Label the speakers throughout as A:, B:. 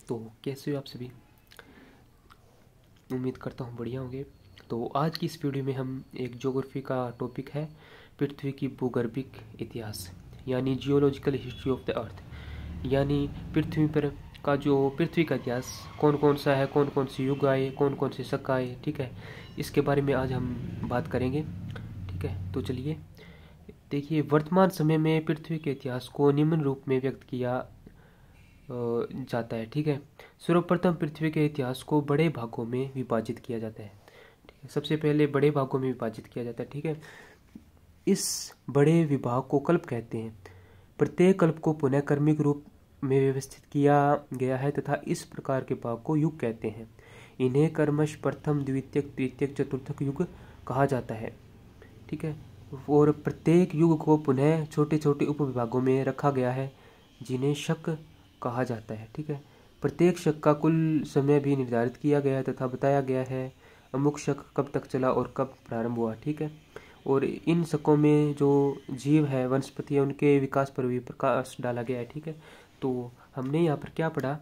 A: तो कैसे हो आप सभी? उम्मीद करता हूँ बढ़िया होंगे। तो आज की इस वीडियो में हम एक ज्योग्राफी का टॉपिक है पृथ्वी की भूगर्भिक इतिहास, यानी geological history of the earth, यानी पृथ्वी पर का जो पृथ्वी का इतिहास कौन कौन सा है, कौन कौन से युग आए, कौन कौन से शक आए, ठीक है। इसके बारे में आज हम बात करेंगे, ठीक है। तो चलिए देखिए, वर्तमान समय में पृथ्वी के इतिहास को निम्न रूप में व्यक्त किया जाता है, ठीक है। सर्वप्रथम पृथ्वी के इतिहास को बड़े भागों में विभाजित किया जाता है, ठीक है। सबसे पहले बड़े भागों में विभाजित किया जाता है, ठीक है। इस बड़े विभाग को कल्प कहते हैं। प्रत्येक कल्प को पुनः क्रमिक रूप में व्यवस्थित किया गया है तथा इस प्रकार के भाग को युग कहते हैं। इन्हें क्रमश प्रथम, द्वितीयक, तृतीयक, चतुर्थक युग कहा जाता है, ठीक है। और प्रत्येक युग को पुनः छोटे छोटे उप विभागों में रखा गया है जिन्हें शक कहा जाता है, ठीक है। प्रत्येक शक का कुल समय भी निर्धारित किया गया है तथा बताया गया है अमुक शक कब तक चला और कब प्रारंभ हुआ, ठीक है। और इन शकों में जो जीव है, वनस्पति है, उनके विकास पर भी प्रकाश डाला गया है, ठीक है। तो हमने यहाँ पर क्या पढ़ा?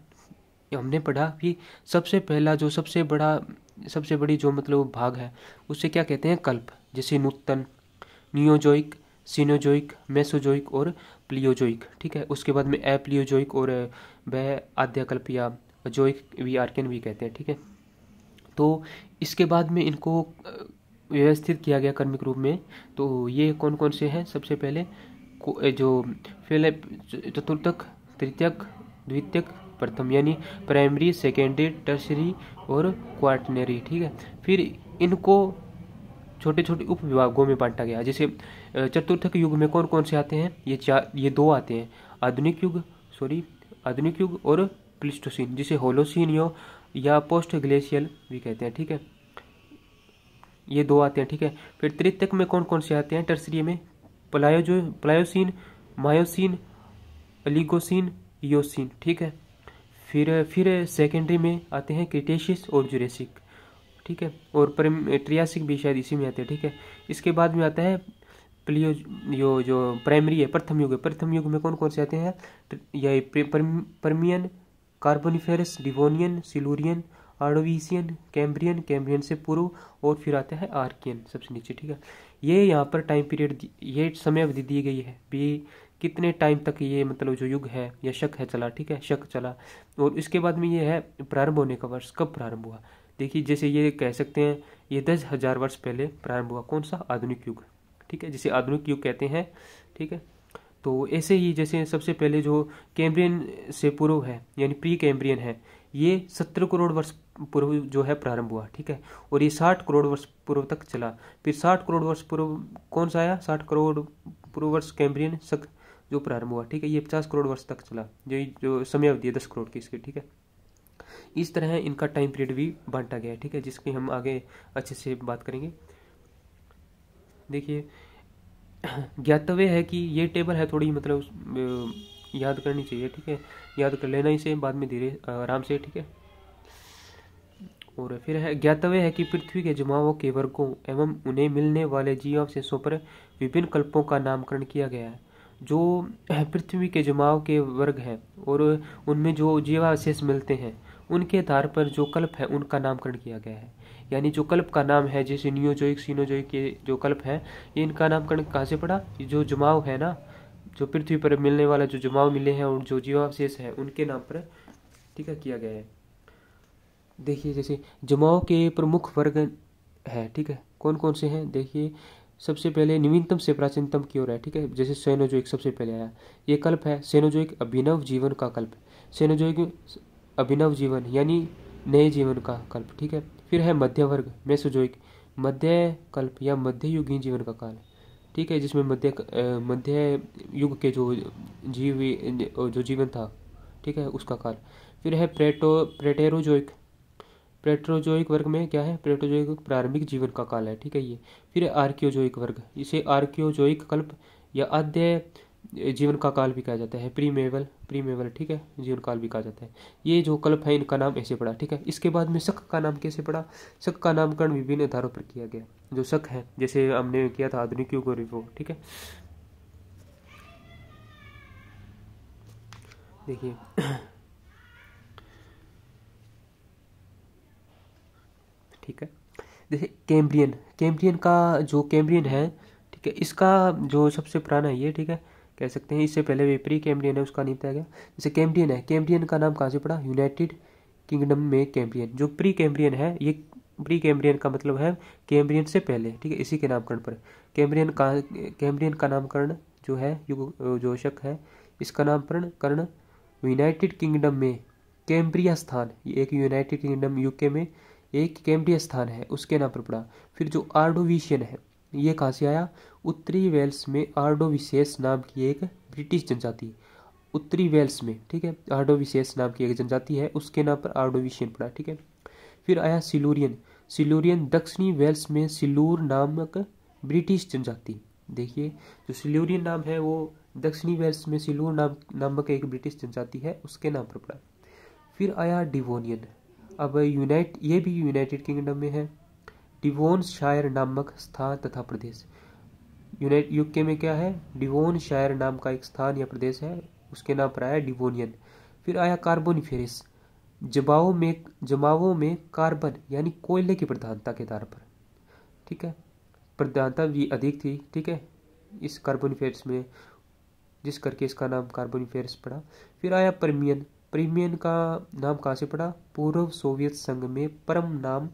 A: हमने पढ़ा कि सबसे पहला जो सबसे बड़ी जो मतलब भाग है उसे क्या कहते हैं? कल्प। जैसे नूतन, नियोजोइक, सीनोजोइक, मेसोजोइक और प्लियोजोइक, ठीक है। उसके बाद में एप्लियोजोइक और वह आद्यकल्प या जोइक भी, आर्कियन भी कहते हैं, ठीक है। तो इसके बाद में इनको व्यवस्थित किया गया क्रमिक रूप में। तो ये कौन कौन से हैं? सबसे पहले जो पहले चतुर्थक, तृतीयक, द्वितीयक, प्रथम, यानी प्राइमरी, सेकेंडरी, टर्सरी और क्वार्टनरी, ठीक है। फिर इनको छोटे छोटे उप विभागों में बांटा गया। जैसे चतुर्थक युग में कौन कौन से आते हैं? ये दो आते हैं, आधुनिक युग और प्लीस्टोसीन, जिसे होलोसीन या पोस्ट ग्लेशियल भी कहते हैं, ठीक है। ये दो आते हैं, ठीक है। फिर तृतीयक में कौन कौन से आते हैं? टर्सरी में प्लायोसीन, मायोसीन, ओलिगोसीन, इयोसीन, ठीक है। फिर सेकेंडरी में आते हैं क्रिटेशियस और जुरेसिक, ठीक है। और ट्रियासिक भी शायद इसी में आते हैं, ठीक है। इसके बाद में आता है प्लियो, जो प्राइमरी है, प्रथम युग है। प्रथम युग में कौन कौन से आते हैं? यह Permian, Carboniferous, Devonian, Silurian, Ordovician, Cambrian से पूर्व, और फिर आता है आर्कियन सबसे नीचे, ठीक है। ये यहाँ पर टाइम पीरियड, ये समय अवधि दी गई है भी, कितने टाइम तक ये मतलब जो युग है या शक है चला, ठीक है, शक चला। और इसके बाद में ये है प्रारंभ होने का वर्ष, कब प्रारंभ हुआ। देखिए, जैसे ये कह सकते हैं ये 10,000 वर्ष पहले प्रारंभ हुआ। कौन सा? आधुनिक युग, ठीक है, जिसे आधुनिक युग कहते हैं, ठीक है। तो ऐसे ही जैसे सबसे पहले जो कैम्ब्रियन से पूर्व है, यानी प्री कैम्ब्रियन है, ये 17 करोड़ वर्ष पूर्व जो है प्रारंभ हुआ, ठीक है। और ये 60 करोड़ वर्ष पूर्व तक चला। फिर 60 करोड़ वर्ष पूर्व कौन सा आया? 60 करोड़ पूर्व वर्ष कैम्ब्रियन शक जो प्रारंभ हुआ, ठीक है। ये 50 करोड़ वर्ष तक चला, जो समय अवधि है 10 करोड़ की इसकी, ठीक है। इस तरह इनका टाइम पीरियड भी बांटा गया है, ठीक है, जिसकी हम आगे अच्छे से बात करेंगे। देखिए, ज्ञातव्य है कि ये टेबल है थोड़ी मतलब याद करनी चाहिए, ठीक है। याद कर लेना इसे बाद में धीरे आराम से, ठीक है। और फिर है ज्ञातव्य है कि पृथ्वी के जमावों के वर्गों एवं उन्हें मिलने वाले जीवावशेषों पर विभिन्न कल्पों का नामकरण किया गया है। जो पृथ्वी के जमाव के वर्ग हैं और उनमें जो जीवावशेष मिलते हैं, उनके आधार पर जो कल्प है उनका नामकरण किया गया है। यानी जो कल्प का नाम है, जैसे नियोजोइक, सीनोजोइक के जो कल्प है, ये इनका नामकरण कहाँ से पड़ा? जो जमाव है ना, जो पृथ्वी पर मिलने वाला जो जमाव मिले हैं और जो जीवावशेष है उनके नाम पर, ठीक है, किया गया है। देखिए, जैसे जमाव के प्रमुख वर्ग है, ठीक है, कौन कौन से हैं? देखिए, सबसे पहले नवीनतम से प्राचीनतम की ओर है, ठीक है। जैसे सेनोजोइक सबसे पहले आया, ये कल्प है। सेनोजोइक अभिनव जीवन का कल्प, सेनोजोइक अभिनव जीवन यानी नए जीवन का कल्प, ठीक है। फिर है मध्य वर्ग, मेसोजोइक, मध्य कल्प या मध्ययुगीन जीवन का काल, ठीक है, जिसमें मध्य युग के जो जीवन था, ठीक है, उसका काल। फिर है प्रेटेरोजोइक, प्लेटोजोइक वर्ग में क्या है? प्लेटोजोइक प्रारंभिक जीवन का काल है, ठीक है ये। फिर आर्कियोजोइक वर्ग, इसे आर्कियोजोइक कल्प या आद्य जीवन का काल भी कहा जाता है। प्रीमेवल, ठीक है, जीवन काल भी कहा जाता है। ये जो कल्प है इनका नाम ऐसे पड़ा, ठीक है। इसके बाद में शक का नाम कैसे पड़ा? शक का नामकरण विभिन्न आधारों पर किया गया। जो शक है, जैसे हमने किया था आधुनिक युग और वो, ठीक है। देखिए, ठीक है। जैसे कैम्ब्रियन, कैम्ब्रियन का जो कैम्ब्रियन है, ठीक है, इसका जो सबसे पुराना है ये, ठीक है, कह सकते हैं। इससे पहले वे प्री कैम्ब्रियन है, उसका नहीं बताया गया। जैसे कैम्ब्रियन है, कैम्ब्रियन का नाम कहाँ से पड़ा? यूनाइटेड किंगडम में कैम्ब्रियन। जो प्री कैम्ब्रियन है, ये प्री कैम्ब्रियन का मतलब है कैम्ब्रियन से पहले, ठीक है, इसी के नामकरण पर कैम्ब्रियन का नामकरण जो है जो शक है, इसका नामकरण करण यूनाइटेड किंगडम में कैम्ब्रिया स्थान, ये एक यूनाइटेड किंगडम यूके में एक कैम्ब्रिया स्थान है, उसके नाम पर पड़ा। फिर जो आर्डोविशियन है, ये कहाँ से आया? उत्तरी वेल्स में आर्डोविशेस नाम की एक ब्रिटिश जनजाति, उत्तरी वेल्स में, ठीक है, आर्डोविशेस नाम की एक जनजाति है, उसके नाम पर आर्डोविशियन पड़ा, ठीक है। फिर आया सिलूरियन, सिलूरियन दक्षिणी वेल्स में सिलूर नामक ब्रिटिश जनजाति। देखिए, जो सिलूरियन नाम है वो दक्षिणी वेल्स में सिलूर नामक एक ब्रिटिश जनजाति है, उसके नाम पर पड़ा। फिर आया डिवोनियन, अब ये भी यूनाइटेड किंगडम में है। डिवोनशायर नामक स्थान तथा प्रदेश, यूके में क्या है? डिवोनशायर नाम का एक स्थान या प्रदेश है, उसके नाम पर आया डिवोनियन। फिर आया कार्बोनिफेरस, जमावों में कार्बन यानी कोयले की प्रधानता के आधार पर, ठीक है, प्रधानता भी अधिक थी, ठीक है, इस कार्बोनिफेरस में, जिस करके इसका नाम कार्बोनिफेरस पड़ा। फिर आया पर्मियन, पर्मियन का नाम कहाँ से पड़ा? पूर्व सोवियत संघ में परम नाम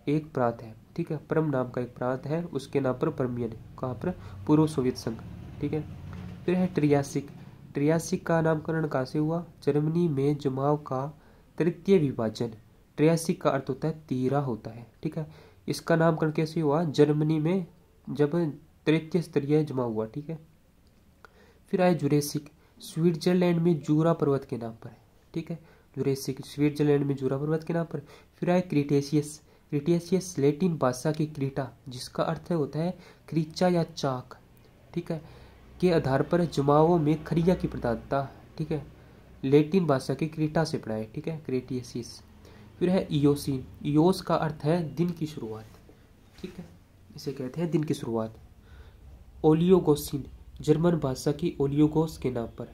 A: एक प्रांत है, ठीक है, परम नाम का एक प्रांत है, उसके नाम पर पर्मियन, कहाँ पर? पूर्व सोवियत संघ, ठीक है। फिर है ट्रियासिक, ट्रियासिक का नामकरण कहाँ से हुआ? जर्मनी में जमाव का तृतीय विभाजन, ट्रियासिक का अर्थ होता है तीरा होता है, ठीक है, इसका नामकरण कैसे हुआ? जर्मनी में जब तृतीय स्तरीय जमाव हुआ, ठीक है। फिर आए जुरेसिक, स्विट्जरलैंड में जूरा पर्वत के नाम पर, ठीक है, जुरेसिक स्विट्जरलैंड में जूरा पर्वत के नाम पर। फिर आए क्रीटेशियस, क्रीटेशियस लैटिन भाषा की क्रीटा, जिसका अर्थ होता है क्रीचा या चाक, ठीक है, के आधार पर जमावों में खरिया की प्रधानता, ठीक है, लैटिन भाषा की क्रीटा से पढ़ा है, ठीक है, क्रीटेशियस। फिर है इयोसीन, इयोस का अर्थ है दिन की शुरुआत, ठीक है, इसे कहते हैं दिन की शुरुआत। ओलियोगोसिन, जर्मन भाषा की ओलियोगोस के नाम पर।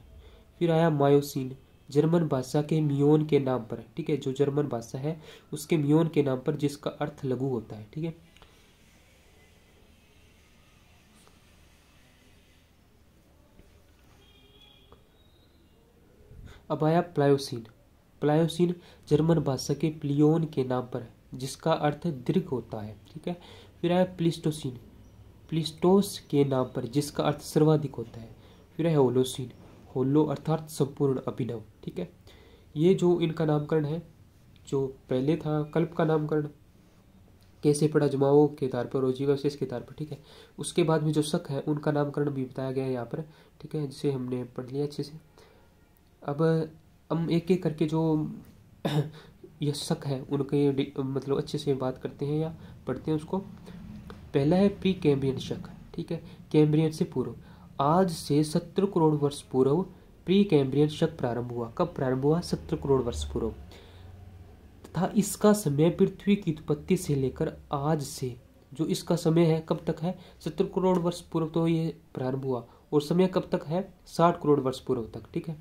A: फिर आया मायोसिन, जर्मन भाषा के मियोन के नाम पर, ठीक है, जो जर्मन भाषा है उसके मियोन के नाम पर, जिसका अर्थ लघु होता है, ठीक है। अब आया प्लायोसिन, प्लायोसिन जर्मन भाषा के प्लियोन के नाम पर, जिसका अर्थ दीर्घ होता है, ठीक है। फिर आया प्लिस्टोसिन, प्लिस्टोस के नाम पर, जिसका अर्थ सर्वाधिक होता है। फिर है होलोसिन, होलो अर्थात संपूर्ण अभिनव, ठीक है। ये जो इनका नामकरण है, जो पहले था कल्प का नामकरण कैसे पड़ा? जमाओं के आधार पर और जीवावशेष के आधार पर, ठीक है। उसके बाद में जो शक है उनका नामकरण भी बताया गया है यहाँ पर, ठीक है, जिसे हमने पढ़ लिया अच्छे से। अब हम एक एक करके जो ये शक है उनके मतलब अच्छे से बात करते हैं या पढ़ते हैं उसको। पहला है प्री कैम्ब्रियन शक, ठीक है, कैम्ब्रियन से पूर्व। आज से 17 करोड़ वर्ष पूर्व प्री कैम्ब्रियन शक प्रारंभ हुआ। कब प्रारंभ हुआ? 17 करोड़ वर्ष पूर्व, तथा इसका समय पृथ्वी की उत्पत्ति से लेकर आज से, जो इसका समय है कब तक है? 17 करोड़ वर्ष पूर्व तो ये प्रारंभ हुआ, और समय कब तक है? 60 करोड़ वर्ष पूर्व तक, ठीक है,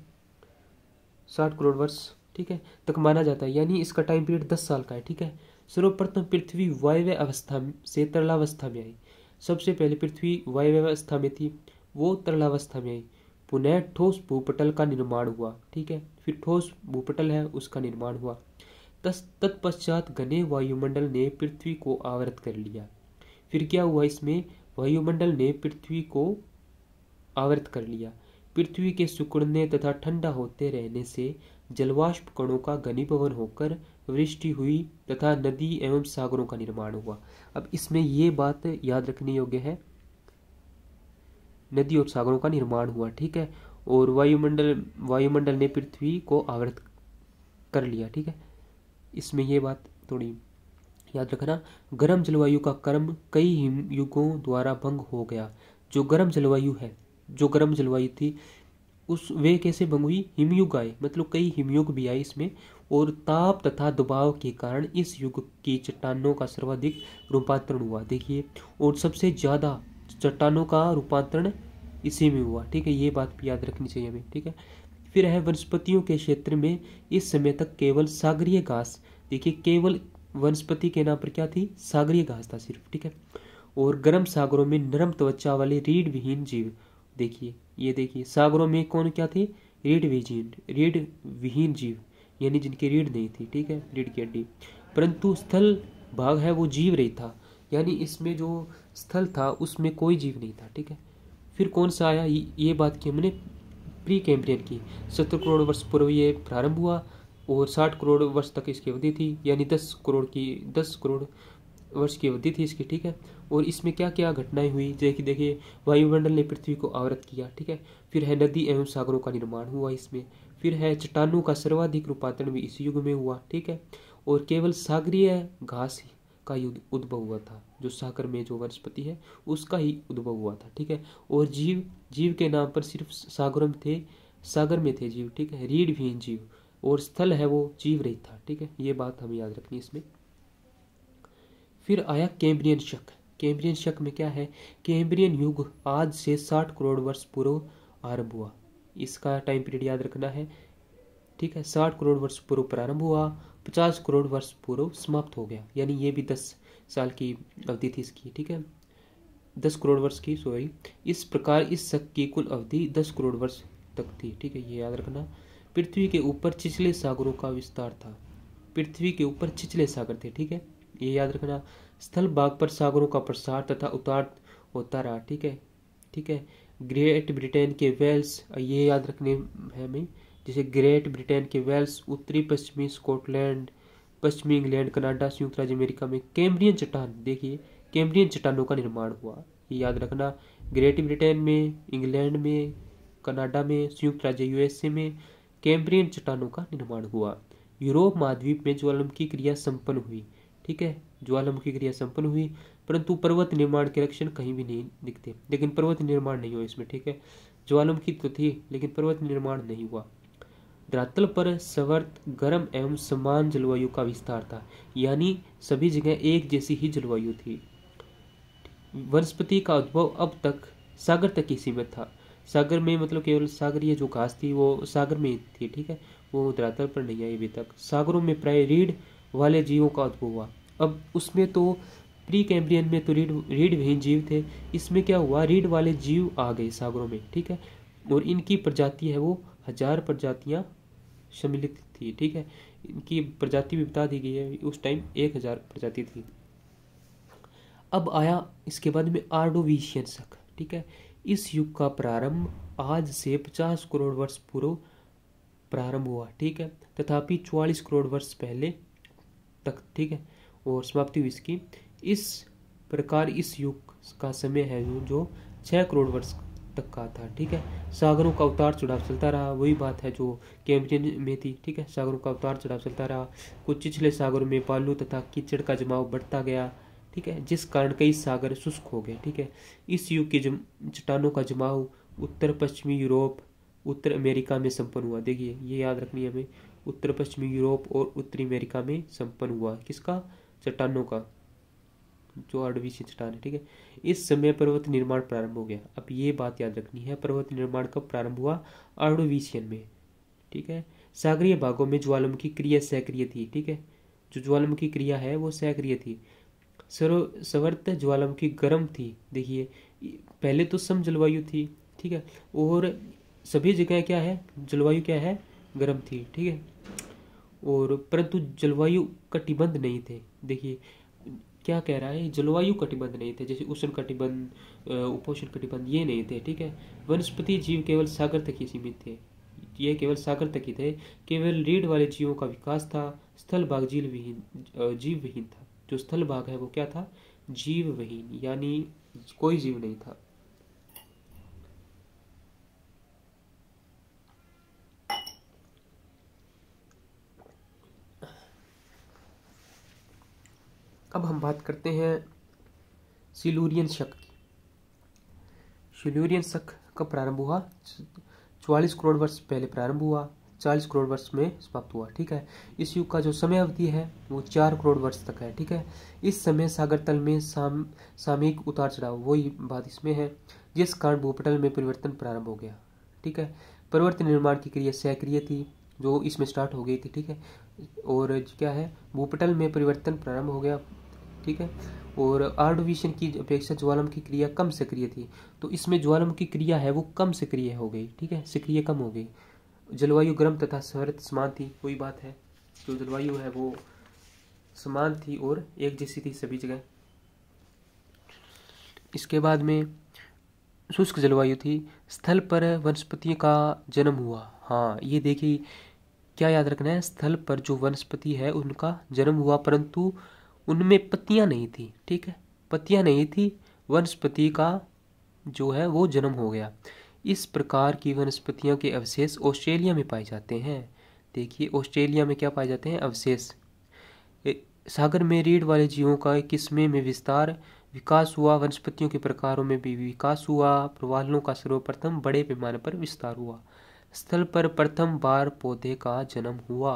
A: 60 करोड़ वर्ष, ठीक है, तक माना जाता है, यानी इसका टाइम पीरियड 10 साल का है, ठीक है। सर्वप्रथम पृथ्वी वायव्य अवस्था से तरलावस्था में आई। सबसे पहले पृथ्वी वायव्य अवस्था में थी, वो तरलावस्था में आई। पुनः ठोस भूपटल का निर्माण हुआ, ठीक है, फिर ठोस भूपटल है उसका निर्माण हुआ। तत्पश्चात घने वायुमंडल ने पृथ्वी को आवृत कर लिया। फिर क्या हुआ? इसमें वायुमंडल ने पृथ्वी को आवृत कर लिया। पृथ्वी के सिकुड़ने तथा ठंडा होते रहने से जलवाष्प कणों का घनीभवन होकर वृष्टि हुई तथा नदी एवं सागरों का निर्माण हुआ। अब इसमें ये बात याद रखने योग्य है, नदी और सागरों का निर्माण हुआ, ठीक है, और वायुमंडल ने पृथ्वी को आवृत कर लिया, ठीक है। इसमें ये बात थोड़ी याद रखना। गर्म जलवायु का क्रम कई हिमयुगों द्वारा भंग हो गया। जो गर्म जलवायु है, जो गर्म जलवायु थी उस वे कैसे भंग हुई? हिमयुग आए, मतलब कई हिमयुग भी आए इसमें, और ताप तथा दबाव के कारण इस युग की चट्टानों का सर्वाधिक रूपांतरण हुआ। देखिए, और सबसे ज्यादा चट्टानों का रूपांतरण इसी में हुआ, ठीक है, ये बात भी याद रखनी चाहिए हमें, ठीक है। फिर है वनस्पतियों के क्षेत्र में इस समय तक केवल सागरीय घास, देखिए केवल वनस्पति के नाम पर क्या थी, सागरीय घास था सिर्फ, ठीक है। और गर्म सागरों में नरम त्वचा वाले रीढ़ विहीन जीव, देखिए ये देखिए सागरों में कौन क्या थे, रीढ़ विहीन जीव, यानी जिनकी रीढ़ नहीं थी, ठीक है, रीढ़ की हड्डी। परंतु स्थल भाग है वो जीव रहित था, यानी इसमें जो स्थल था उसमें कोई जीव नहीं था, ठीक है। फिर कौन सा आया, ये बात की हमने प्री कैम्ब्रियन की, 70 करोड़ वर्ष पूर्व ये प्रारंभ हुआ और 60 करोड़ वर्ष तक इसकी अवधि थी, यानी 10 करोड़ वर्ष की अवधि थी इसकी, ठीक है। और इसमें क्या क्या घटनाएं हुई, देखिए वायुमंडल ने पृथ्वी को आवृत किया, ठीक है। फिर है नदी एवं सागरों का निर्माण हुआ इसमें, फिर है चट्टानों का सर्वाधिक रूपांतरण भी इस युग में हुआ, ठीक है। और केवल सागरीय घास का उद्भव हुआ था, जो सागर में जो वनस्पति है उसका ही उद्भव हुआ था, ठीक है। और जीव के नाम पर सिर्फ सागर में थे जीव, ठीक है, रीढ़ विहीन जीव, और स्थल है वो जीव रहित था, ठीक है। ये बात हमें याद रखनी इसमें। फिर आया कैम्ब्रियन शक। कैम्ब्रियन शक में क्या है, कैम्ब्रियन युग आज से 60 करोड़ वर्ष पूर्व आरंभ हुआ, इसका टाइम पीरियड याद रखना है, ठीक है। 60 करोड़ वर्ष पूर्व प्रारंभ हुआ, 50 करोड़ वर्ष पूर्व समाप्त हो गया, यानी ये भी 10 साल की अवधि थी इसकी, ठीक है, 10 करोड़ वर्ष की, सॉरी। इस प्रकार इस शक की कुल अवधि 10 करोड़ वर्ष तक थी, ठीक है, ये याद रखना। पृथ्वी के ऊपर छिछले सागरों का विस्तार था, पृथ्वी के ऊपर छिछले सागर थे, ठीक है, ये याद रखना। स्थल भाग पर सागरों का प्रसार तथा उतार होता रहा, ठीक है। ग्रेट ब्रिटेन के वेल्स, ये याद रखने है हमें, जैसे ग्रेट ब्रिटेन के वेल्स, उत्तरी पश्चिमी स्कॉटलैंड, पश्चिमी इंग्लैंड, कनाडा, संयुक्त राज्य अमेरिका में कैम्ब्रियन चट्टान, देखिए कैम्ब्रियन चट्टानों का निर्माण हुआ, ये याद रखना। ग्रेट ब्रिटेन में, इंग्लैंड में, कनाडा में, संयुक्त राज्य यूएसए में कैम्ब्रियन चट्टानों का निर्माण हुआ। यूरोप महाद्वीप में ज्वालामुखी क्रिया संपन्न हुई, ठीक है, ज्वालामुखी क्रिया संपन्न हुई, परंतु पर्वत निर्माण के लक्षण कहीं भी नहीं दिखते, लेकिन पर्वत निर्माण नहीं हुआ इसमें, ठीक है। ज्वालामुखी तो थी लेकिन पर्वत निर्माण नहीं हुआ। धरातल पर सर्वत्र गर्म एवं समान जलवायु का विस्तार था, यानी सभी जगह एक जैसी ही जलवायु थी। वनस्पति का उद्भव अब तक सागर तक ही सीमित था, सागर में मतलब केवल सागरीय जो घास थी वो सागर में थी, ठीक है, वो धरातल पर नहीं आई अभी तक। सागरों में प्राय रीढ़ वाले जीवों का उद्भव हुआ, अब उसमें तो प्री कैम्ब्रियन में तो रीढ़ विहीन जीव थे, इसमें क्या हुआ, रीढ़ वाले जीव आ गए सागरों में, ठीक है। और इनकी प्रजाति है वो 1000 प्रजातियां सम्मिलित थी, ठीक है, इनकी प्रजाति भी बता दी गई है, उस टाइम 1000 प्रजाति थी। अब आया इसके बाद में आर्डोविशियन शक, ठीक है। इस युग का प्रारंभ आज से 50 करोड़ वर्ष पूर्व प्रारंभ हुआ, ठीक है, तथापि 44 करोड़ वर्ष पहले तक, ठीक है, और समाप्ति हुई इसकी। इस प्रकार इस युग का समय है जो 6 करोड़ वर्ष तक का था, ठीक है। सागरों का उतार चढ़ाव चलता रहा, वही बात है जो कैम्ब्रियन में थी, ठीक है, सागरों का उतार चढ़ाव चलता रहा। कुछ छिछले सागरों में बालू तथा कीचड़ का जमाव बढ़ता गया, ठीक है, जिस कारण कई सागर शुष्क हो गए, ठीक है। इस युग के चट्टानों का जमाव उत्तर पश्चिमी यूरोप, उत्तर अमेरिका में संपन्न हुआ, देखिए ये याद रखनी है हमें, उत्तर पश्चिमी यूरोप और उत्तरी अमेरिका में संपन्न हुआ, किसका, चट्टानों का, जो आर्डोविशियन चट्टान है, ठीक है। इस समय पर्वत निर्माण प्रारंभ हो गया, अब ये बात याद रखनी है, पर्वत निर्माण कब प्रारंभ हुआ, आर्डोविशियन में, ठीक है। सागरीय भागों में ज्वालामुखी क्रिया सक्रिय थी, ठीक है, जो ज्वालामुखी क्रिया है वो सक्रिय थी। सर्वत्र ज्वालामुखी गर्म थी, देखिए पहले तो सम जलवायु थी, ठीक है, और सभी जगह क्या है, जलवायु क्या है, गर्म थी, ठीक है। और परंतु जलवायु कटिबंध नहीं थे, देखिए क्या कह रहा है, जलवायु कटिबंध नहीं थे, जैसे उष्ण कटिबंध, उपोष्ण कटिबंध, ये नहीं थे, ठीक है। वनस्पति जीव केवल सागर तक ही सीमित थे, ये केवल सागर तक ही थे, केवल रीढ़ वाले जीवों का विकास था। स्थल भाग जीव विहीन था, जो स्थल भाग है वो क्या था, जीव विहीन, यानी कोई जीव नहीं था। अब हम बात करते हैं सिल्यूरियन शक की। सिल्यूरियन शक कब प्रारंभ हुआ, 44 करोड़ वर्ष पहले प्रारंभ हुआ, 40 करोड़ वर्ष में समाप्त हुआ, ठीक है। इस युग का जो समय अवधि है वो 4 करोड़ वर्ष तक है, ठीक है। इस समय सागर तल में सामयिक उतार चढ़ाव, वही बात इसमें है, जिस कारण भूपटल में परिवर्तन प्रारंभ हो गया, ठीक है। पर्वत निर्माण की क्रिया सक्रिय थी, जो इसमें स्टार्ट हो गई थी, ठीक है। और क्या है, भूपटल में परिवर्तन प्रारंभ हो गया, ठीक है। और ऑर्डोविशन की अपेक्षा ज्वालामुखी क्रिया कम सक्रिय थी, तो इसमें ज्वालामुखी क्रिया है वो कम सक्रिय हो गई, ठीक है, सक्रिय कम हो गई। जलवायु गर्म तथा शरद समान थी, कोई बात है, जो जलवायु है वो समान थी और एक जैसी थी सभी जगह। इसके बाद में शुष्क जलवायु थी, स्थल पर वनस्पति का जन्म हुआ। हाँ, ये देखिए क्या याद रखना है, स्थल पर जो वनस्पति है उनका जन्म हुआ, परंतु उनमें पत्तियां नहीं थी, ठीक है, पत्तियां नहीं थी, वनस्पति का जो है वो जन्म हो गया। इस प्रकार की वनस्पतियों के अवशेष ऑस्ट्रेलिया में पाए जाते हैं। देखिए ऑस्ट्रेलिया में क्या पाए जाते हैं, अवशेष। सागर में रीढ़ वाले जीवों का किस्में में विकास हुआ, वनस्पतियों के प्रकारों में भी विकास हुआ, प्रवालों का सर्वप्रथम बड़े पैमाने पर विस्तार हुआ, स्थल पर प्रथम बार पौधे का जन्म हुआ।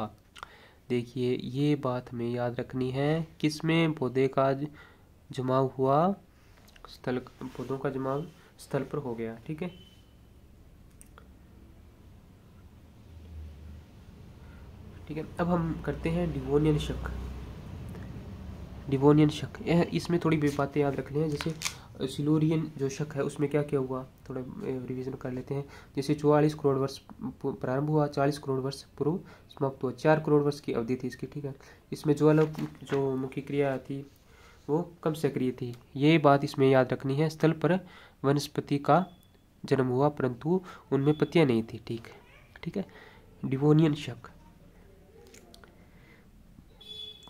A: देखिए ये बात हमें याद रखनी है, किसमें पौधे का जमाव हुआ, स्थल, पौधों का जमाव स्थल पर हो गया, ठीक है। ठीक है, अब हम करते हैं डिवोनियन शक। डिवोनियन शक, यह इसमें थोड़ी भी बातें याद रखनी है, जैसे सिल्यूरियन जो शक है उसमें क्या क्या हुआ, थोड़ा रिवीजन कर लेते हैं। जैसे 44 करोड़ वर्ष प्रारंभ हुआ, 40 करोड़ वर्ष पूर्व समाप्त हुआ, 4 करोड़ वर्ष की अवधि थी इसकी, ठीक है। इसमें ज्वालामुखी क्रिया थी वो कम सक्रिय थी, ये बात इसमें याद रखनी है। स्थल पर वनस्पति का जन्म हुआ परंतु उनमें पत्तियां नहीं थी, ठीक है, ठीक है। डिवोनियन शक।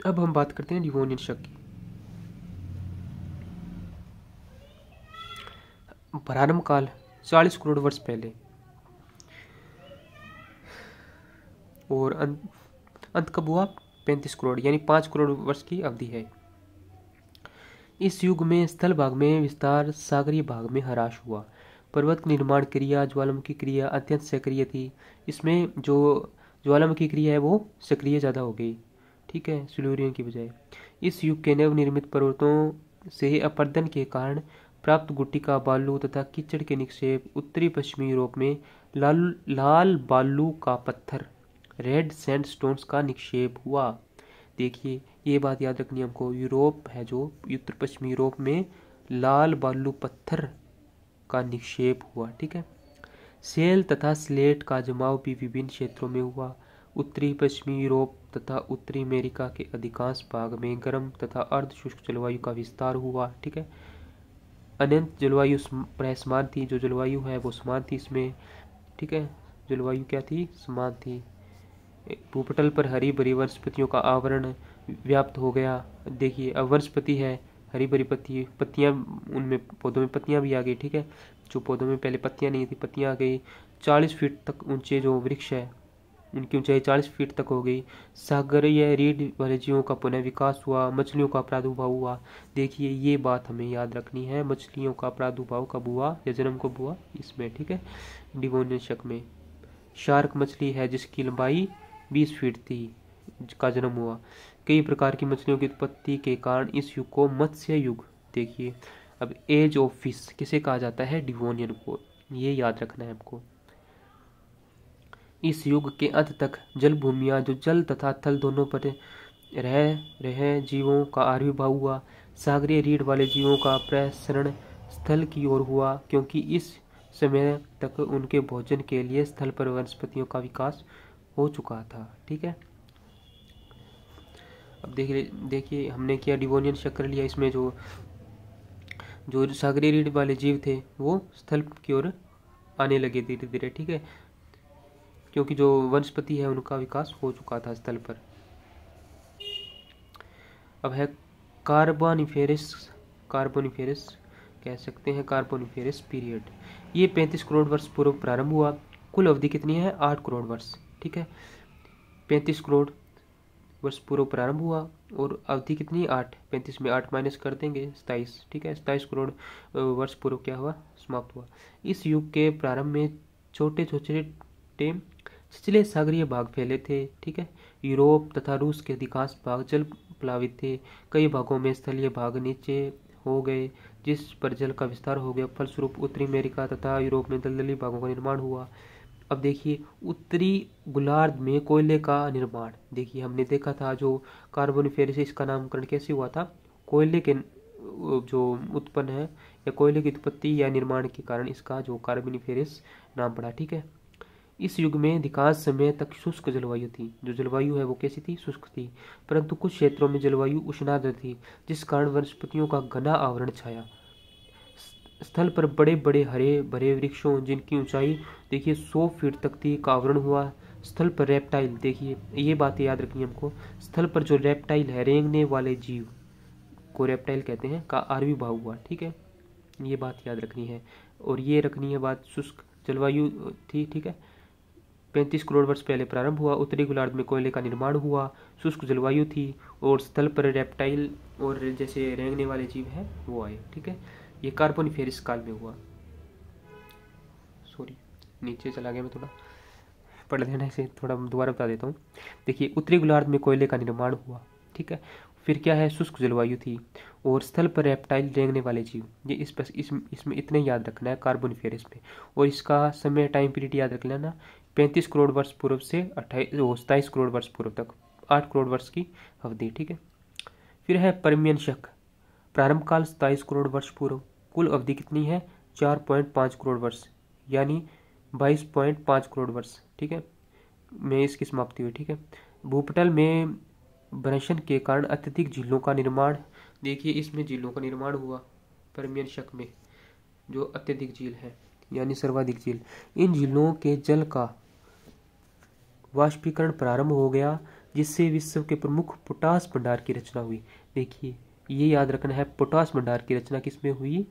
A: अब हम बात करते हैं डिवोनियन शक की। प्रारंभ काल 40 करोड़ वर्ष पहले और अंत कब हुआ, 35 करोड़, यानी 5 करोड़ वर्ष की अवधि है। इस युग में स्थल भाग में विस्तार, सागरीय भाग में ह्रास हुआ। पर्वत निर्माण क्रिया, ज्वालामुखी क्रिया अत्यंत सक्रिय थी, इसमें जो ज्वालामुखी क्रिया है वो सक्रिय ज़्यादा हो गई, ठीक है, सिल्यूरियन की बजाय। इस युग के नवनिर्मित पर्वतों से अपरदन के कारण प्राप्त गुट्टिका बालू तथा कीचड़ के निक्षेप, उत्तरी पश्चिमी यूरोप में लाल बालू का पत्थर, रेड सैंडस्टोन्स का निक्षेप हुआ। देखिए ये बात याद रखनी है हमको, यूरोप है जो उत्तर पश्चिमी यूरोप में लाल बालू पत्थर का निक्षेप हुआ, ठीक है। सेल तथा स्लेट का जमाव भी विभिन्न क्षेत्रों में हुआ। उत्तरी पश्चिमी यूरोप तथा उत्तरी अमेरिका के अधिकांश भाग में गर्म तथा अर्ध शुष्क जलवायु का विस्तार हुआ, ठीक है। अनंत जलवायु प्राय समान थी, जो जलवायु है वो समान थी इसमें, ठीक है, जलवायु क्या थी, समान थी। भूपटल पर हरी भरी वनस्पतियों का आवरण व्याप्त हो गया। देखिए अब वनस्पति है, हरी भरी पत्तियां, उनमें पौधों में पत्तियां भी आ गई, ठीक है, जो पौधों में पहले पत्तियां नहीं थी पत्तियां आ गई। 40 फीट तक ऊंचे जो वृक्ष है उनकी ऊंचाई 40 फीट तक हो गई। सागरीय रीढ़ वाले जीवों का पुनः विकास हुआ, मछलियों का प्रादुर्भाव हुआ। देखिए ये बात हमें याद रखनी है, मछलियों का प्रादुर्भाव कब हुआ या जन्म कब हुआ, इसमें, ठीक है, डिवोनियन शक में। शार्क मछली है जिसकी लंबाई 20 फीट थी का जन्म हुआ। कई प्रकार की मछलियों की उत्पत्ति के कारण इस युग को मत्स्य युग, देखिए अब एज ऑफ फिश किसे कहा जाता है, डिवोनियन को, ये याद रखना है हमको। इस युग के अंत तक जल भूमियां जो जल तथा थल दोनों पर रह रहे जीवों का आविर्भाव हुआ। सागरीय रीढ़ वाले जीवों का प्रसरण स्थल की ओर हुआ, क्योंकि इस समय तक उनके भोजन के लिए स्थल पर वनस्पतियों का विकास हो चुका था, ठीक है। अब देखिए हमने किया डिवोनियन शक कर लिया, इसमें जो जो सागरीय रीढ़ वाले जीव थे वो स्थल की ओर आने लगे धीरे धीरे, ठीक है, क्योंकि जो वनस्पति है उनका विकास हो चुका था स्थल पर। अब है कार्बोनिफेरस कह सकते हैं, कार्बोनिफेरस पीरियड। ये 35 करोड़ वर्ष पूर्व प्रारंभ हुआ। कुल अवधि कितनी है, 8 करोड़ वर्ष, ठीक है। 35 करोड़ वर्ष पूर्व प्रारंभ हुआ और अवधि कितनी, 8, 35 में 8 माइनस कर देंगे 27, ठीक है, 27 करोड़ वर्ष पूर्व क्या हुआ, समाप्त हुआ। इस युग के प्रारंभ में छोटे छोटे छिछले सागरीय भाग फैले थे, ठीक है। यूरोप तथा रूस के अधिकांश भाग जल प्लावित थे। कई भागों में स्थलीय भाग नीचे हो गए जिस पर जल का विस्तार हो गया। फलस्वरूप उत्तरी अमेरिका तथा यूरोप में दलदली भागों का निर्माण हुआ। अब देखिए उत्तरी गोलार्ध में कोयले का निर्माण, देखिए हमने देखा था जो कार्बोनिफेरस, इसका नामकरण कैसे हुआ था, कोयले के जो उत्पन्न है या कोयले की उत्पत्ति या निर्माण के कारण इसका जो कार्बोनिफेरस नाम पड़ा। ठीक है, इस युग में अधिकांश समय तक शुष्क जलवायु थी, जो जलवायु है वो कैसी थी, शुष्क थी, परंतु कुछ क्षेत्रों में जलवायु उष्णाद्र थी, जिस कारण वनस्पतियों का घना आवरण छाया। स्थल पर बड़े बड़े हरे भरे वृक्षों जिनकी ऊंचाई देखिए 100 फीट तक थी का आवरण हुआ। स्थल पर रेप्टाइल, देखिए ये बात याद रखनी है हमको, स्थल पर जो रेप्टाइल है, रेंगने वाले जीव को रेप्टाइल कहते हैं, का आविर्भाव हुआ। ठीक है, ये बात याद रखनी है। और ये रखनी है बात, शुष्क जलवायु थी। ठीक है, 35 करोड़ वर्ष पहले प्रारंभ हुआ, उत्तरी गोलार्ध में कोयले का निर्माण हुआ, शुष्क जलवायु थी और स्थल पर रेप्टाइल और जैसे रेंगने वाले जीव हैं वो आए। ठीक है, ये कार्बोनिफेरस काल में हुआ। सॉरी, नीचे चला गया मैं, थोड़ा पढ़ लेना इसे, थोड़ा दोबारा बता देता हूँ। देखिए उत्तरी गोलार्ध में कोयले का निर्माण हुआ। ठीक है, फिर क्या है, शुष्क जलवायु थी और स्थल पर रेप्टाइल रेंगने वाले जीव, ये इसमें इतने याद रखना है कार्बोनिफेरस में। और इसका समय टाइम पीरियड याद रख लेना, 35 करोड़ वर्ष पूर्व से 27 करोड़ वर्ष पूर्व तक, 8 करोड़ वर्ष की अवधि। ठीक है, फिर है परमियन शक, प्रारंभ काल 27 करोड़ वर्ष पूर्व, कुल अवधि कितनी है, 4.5 करोड़ वर्ष, यानी 22.5 करोड़ वर्ष। ठीक है, में इसकी समाप्ति हुई। ठीक है, भूपटल में भ्रंशन के कारण अत्यधिक झीलों का निर्माण, देखिए इसमें झीलों का निर्माण हुआ परमियन शक में, जो अत्यधिक झील है यानी सर्वाधिक झील, इन झीलों के जल का वाष्पीकरण प्रारंभ हो गया, जिससे विश्व के प्रमुख पोटास भंडार की रचना हुई। देखिए ये याद रखना है, पोटास भंडार की रचना किसमें हुई,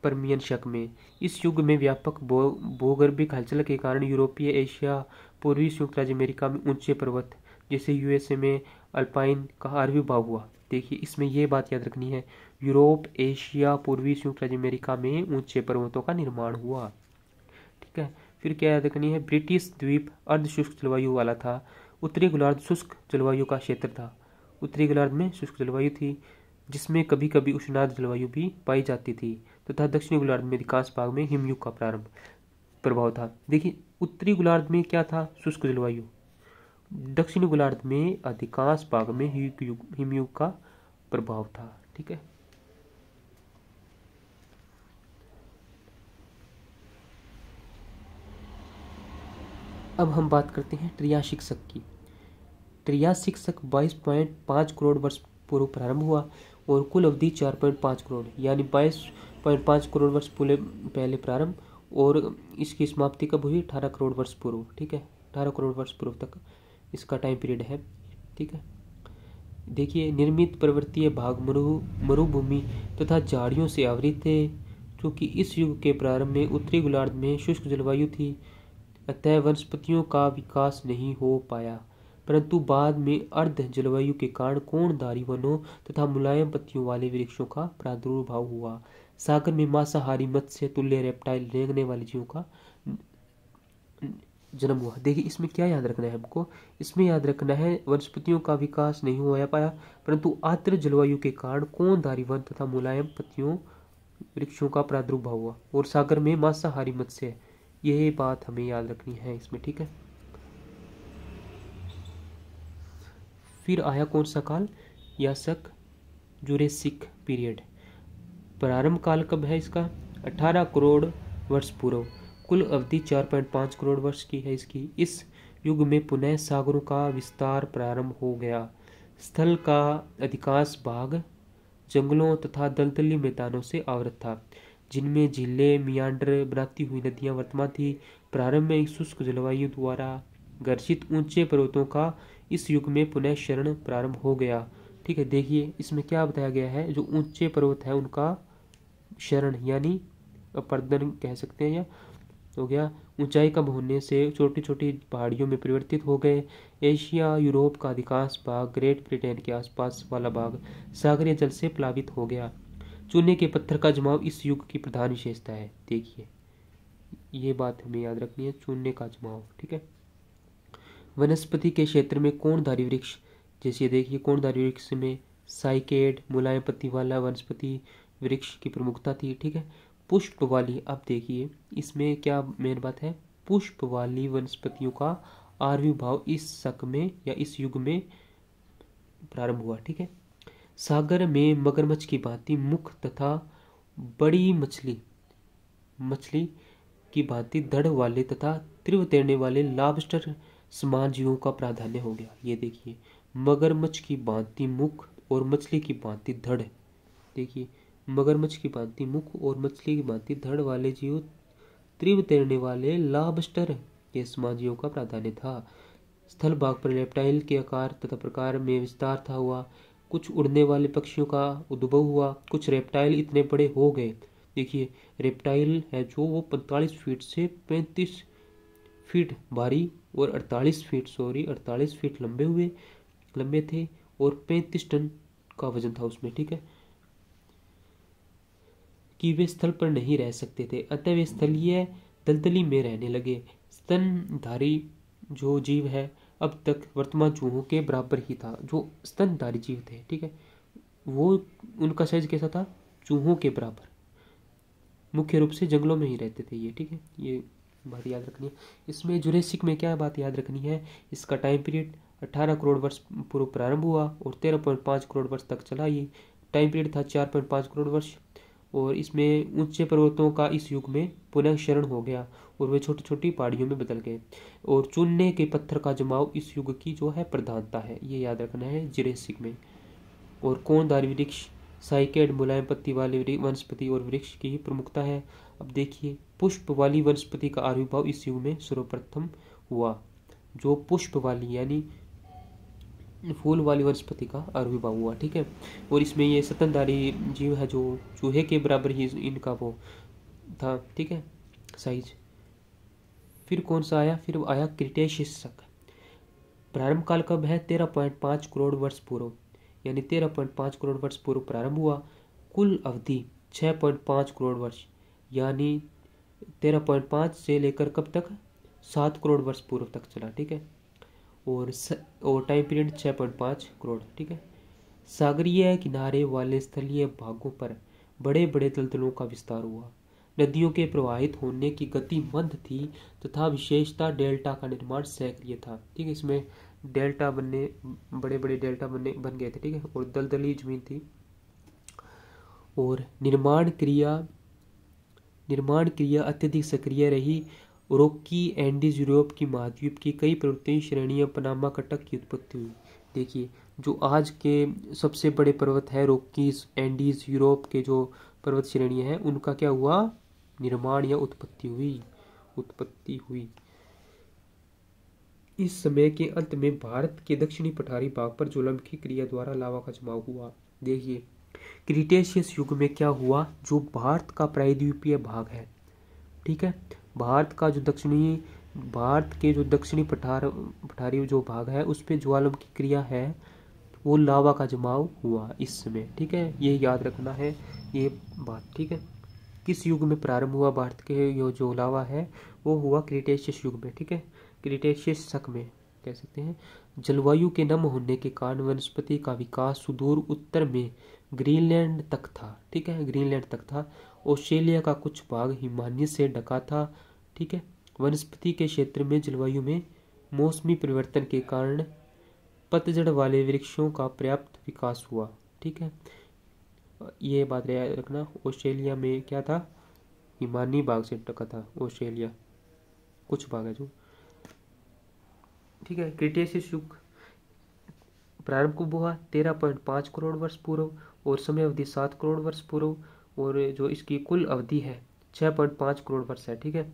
A: परमियन शक में। इस युग में व्यापक भूगर्भिक हलचल के कारण यूरोपीय एशिया, पूर्वी संयुक्त राज्य अमेरिका में ऊंचे पर्वत जैसे यूएसए में अल्पाइन का आविर्भाव हुआ। देखिए इसमें यह बात याद रखनी है, यूरोप, एशिया, पूर्वी संयुक्त राज्य अमेरिका में ऊंचे पर्वतों का निर्माण हुआ। ठीक है, फिर क्या याद रखनी है, ब्रिटिश द्वीप अर्ध शुष्क जलवायु वाला था, उत्तरी गोलार्ध शुष्क जलवायु का क्षेत्र था। उत्तरी गोलार्ध में शुष्क जलवायु थी जिसमें कभी कभी उष्णार्द्र जलवायु भी पाई जाती थी, तथा दक्षिणी गोलार्ध में अधिकांश भाग में हिमयुग का प्रारंभ प्रभाव था। देखिए उत्तरी गोलार्ध में क्या था, शुष्क जलवायु, दक्षिणी गोलार्ध में अधिकांश भाग में हिमयुग का प्रभाव था। ठीक है, अब हम बात करते हैं ट्रियासिक शक की। ट्रियासिक शक 22.5 करोड़ वर्ष पूर्व प्रारंभ हुआ और कुल अवधि 4.5 करोड़ यानी 22.5 करोड़ वर्ष पहले प्रारंभ, और इसकी समाप्ति कब हुई, 18 करोड़ वर्ष पूर्व। ठीक है, 18 करोड़ वर्ष पूर्व तक इसका टाइम पीरियड है। ठीक है, देखिए निर्मित पर्वतीय भाग मरुभूमि तथा झाड़ियों से आवृत थे, क्योंकि इस युग के प्रारंभ में उत्तरी गोलार्ध में शुष्क जलवायु थी, अतः वनस्पतियों का विकास नहीं हो पाया, परंतु बाद में अर्ध जलवायु के कारण कोणधारी वनों तथा मुलायम पत्तियों वाले वृक्षों का प्रादुर्भाव हुआ। सागर में मांसाहारी मत्स्य तुल्य रेप्टाइल रेंगने वाले जीवों का जन्म हुआ। देखिए इसमें क्या याद रखना है हमको, इसमें याद रखना है वनस्पतियों का विकास नहीं हो पाया, परंतु आर्द्र जलवायु के कारण कोणधारी वन तथा मुलायम पत्तियों वृक्षों का प्रादुर्भाव हुआ, और सागर में मांसाहारी मत्स्य, यही बात हमें याद रखनी है इसमें। ठीक है, फिर आया कौन सा काल, यासक जुरेसिक पीरियड। प्रारंभ काल कब है इसका, 18 करोड़ वर्ष पूर्व, कुल अवधि 4.5 करोड़ वर्ष की है इसकी। इस युग में पुनः सागरों का विस्तार प्रारंभ हो गया। स्थल का अधिकांश भाग जंगलों तथा दलदली मैदानों से आवृत था, जिनमें झीलें मियांडर बनाती हुई नदियां वर्तमान थी। प्रारंभ में शुष्क जलवायु द्वारा घर्षित ऊंचे पर्वतों का इस युग में पुनः क्षरण प्रारंभ हो गया। ठीक है, देखिए इसमें क्या बताया गया है, जो ऊंचे पर्वत है उनका क्षरण यानी अपर्दन कह सकते हैं, या हो गया, ऊंचाई कम होने से छोटी छोटी पहाड़ियों में परिवर्तित हो गए। एशिया, यूरोप का अधिकांश भाग, ग्रेट ब्रिटेन के आसपास वाला भाग सागरीय जल से प्लावित हो गया। चूने के पत्थर का जमाव इस युग की प्रधान विशेषता है। देखिए ये बात हमें याद रखनी है, चूने का जमाव। ठीक है, वनस्पति के क्षेत्र में कोणधारी वृक्ष, जैसे देखिए कोणधारी वृक्ष में साइकेड मुलायम पत्ती वाला वनस्पति वृक्ष की प्रमुखता थी। ठीक है, पुष्प वाली, अब देखिए इसमें क्या मेन बात है, पुष्प वाली वनस्पतियों का आविर्भाव इस शक में या इस युग में प्रारंभ हुआ। ठीक है। सागर में मगरमच्छ की भांति मुख तथा बड़ी मछली की भांति धड़ वाले तथा तीव्र तैरने वाले लॉबस्टर समान जीवों का प्राधान्य हो गया। ये देखिए, मगरमच्छ की भांति मुख और मछली की भांति धड़। देखिए, मगरमच्छ की भांति मुख और मछली की भांति धड़ वाले जीव, तीव्र तैरने वाले लॉबस्टर के समान जीवों का प्राधान्य था। स्थल भाग पर रेप्टाइल के आकार तथा प्रकार में विस्तार था हुआ। कुछ उड़ने वाले पक्षियों का उद्भव हुआ। कुछ रेप्टाइल इतने बड़े हो गए। देखिए, रेप्टाइल है जो वो 45 फीट से 35 फीट भारी और 48 फीट लंबे थे और 35 टन का वजन था उसमें। ठीक है, कि वे स्थल पर नहीं रह सकते थे, अतः वे स्थलीय दलदली में रहने लगे। स्तनधारी जो जीव है अब तक वर्तमान चूहों के बराबर ही था। जो स्तनधारी जीव थे, ठीक है, वो उनका साइज कैसा था? चूहों के बराबर। मुख्य रूप से जंगलों में ही रहते थे ये। ठीक है, ये बात याद रखनी है। इसमें जुरेसिक में क्या बात याद रखनी है? इसका टाइम पीरियड 18 करोड़ वर्ष पूर्व प्रारंभ हुआ और 13.5 करोड़ वर्ष तक चला। ये टाइम पीरियड था 4.5 करोड़ वर्ष। और इसमें ऊंचे पर्वतों का इस युग में पुनः क्षरण हो गया और वे छोटी छोटी पहाड़ियों में बदल गए। और चूने के पत्थर का जमाव इस युग की जो है प्रधानता है, ये याद रखना है जुरेसिक में। और कोनदारी वृक्ष, साइकेड, मुलायम पत्ती वाले वनस्पति और वृक्ष की प्रमुखता है। अब देखिए, पुष्प वाली वनस्पति का आविर्भाव इस युग में सर्वप्रथम हुआ। जो पुष्प वाली यानी फूल वाली वनस्पति का आविर्भाव हुआ। ठीक है, और इसमें ये स्तनधारी जीव है जो चूहे के बराबर ही इनका वो था। ठीक है, साइज। फिर कौन सा आया? फिर आया क्रिटेशियस शक। प्रारंभ काल कब है? 13.5 करोड़ वर्ष पूर्व, यानी 13.5 करोड़ वर्ष पूर्व प्रारंभ हुआ। कुल अवधि 6.5 करोड़ वर्ष, यानी 13.5 से लेकर कब तक? 7 करोड़ वर्ष पूर्व तक चला। ठीक है, और टाइम पीरियड 6.5 करोड़। ठीक है। सागरीय किनारे वाले स्थलीय भागों पर बड़े बड़े दलदलों का विस्तार हुआ। नदियों के प्रवाहित होने की गति मंद थी तथा विशेषता डेल्टा का निर्माण सक्रिय था। ठीक है, इसमें डेल्टा बनने, बड़े बड़े डेल्टा बन गए थे। ठीक है, और दलदली जमीन थी। और निर्माण क्रिया अत्यधिक सक्रिय रही। रॉकी एंडीज यूरोप की महाद्वीप की कई पर्वतीय श्रेणियां पनामा कटक की उत्पत्ति हुई। देखिए, जो आज के सबसे बड़े पर्वत है रॉकीज एंडीज यूरोप के जो पर्वत श्रेणियां हैं, उनका क्या हुआ? निर्माण या उत्पत्ति हुई। इस समय के अंत में भारत के दक्षिणी पठारी भाग पर ज्वालामुखी क्रिया द्वारा लावा का जमाव हुआ। देखिए, क्रिटेशियस युग में क्या हुआ? जो भारत का प्रायद्वीपीय भाग है, ठीक है, भारत के जो दक्षिणी पठारी जो भाग है उस पे ज्वालामुखी क्रिया है, वो लावा का जमाव हुआ इस समय। ठीक है, ये याद रखना है ये बात। ठीक है, किस युग में प्रारंभ हुआ? भारत के जो लावा है वो हुआ क्रिटेशियस युग में। ठीक है, क्रिटेशियस शक में कह सकते हैं। जलवायु के नम होने के कारण वनस्पति का विकास सुदूर उत्तर में ग्रीनलैंड तक था। ठीक है, ग्रीनलैंड तक था। ऑस्ट्रेलिया का कुछ भाग हिमालय से ढका था। ठीक है, वनस्पति के क्षेत्र में जलवायु में मौसमी परिवर्तन के कारण पतझड़ वाले वृक्षों का पर्याप्त विकास हुआ। ठीक है, ये बात याद रखना। ऑस्ट्रेलिया में क्या था? हिमानी भाग से ढका था ऑस्ट्रेलिया, कुछ भाग है जो। ठीक है, क्रिटेशियस युग प्रारंभ कब हुआ? 13.5 करोड़ वर्ष पूर्व और समय अवधि 7 करोड़ वर्ष पूर्व। और जो इसकी कुल अवधि है 6.5 करोड़ वर्ष है। ठीक है,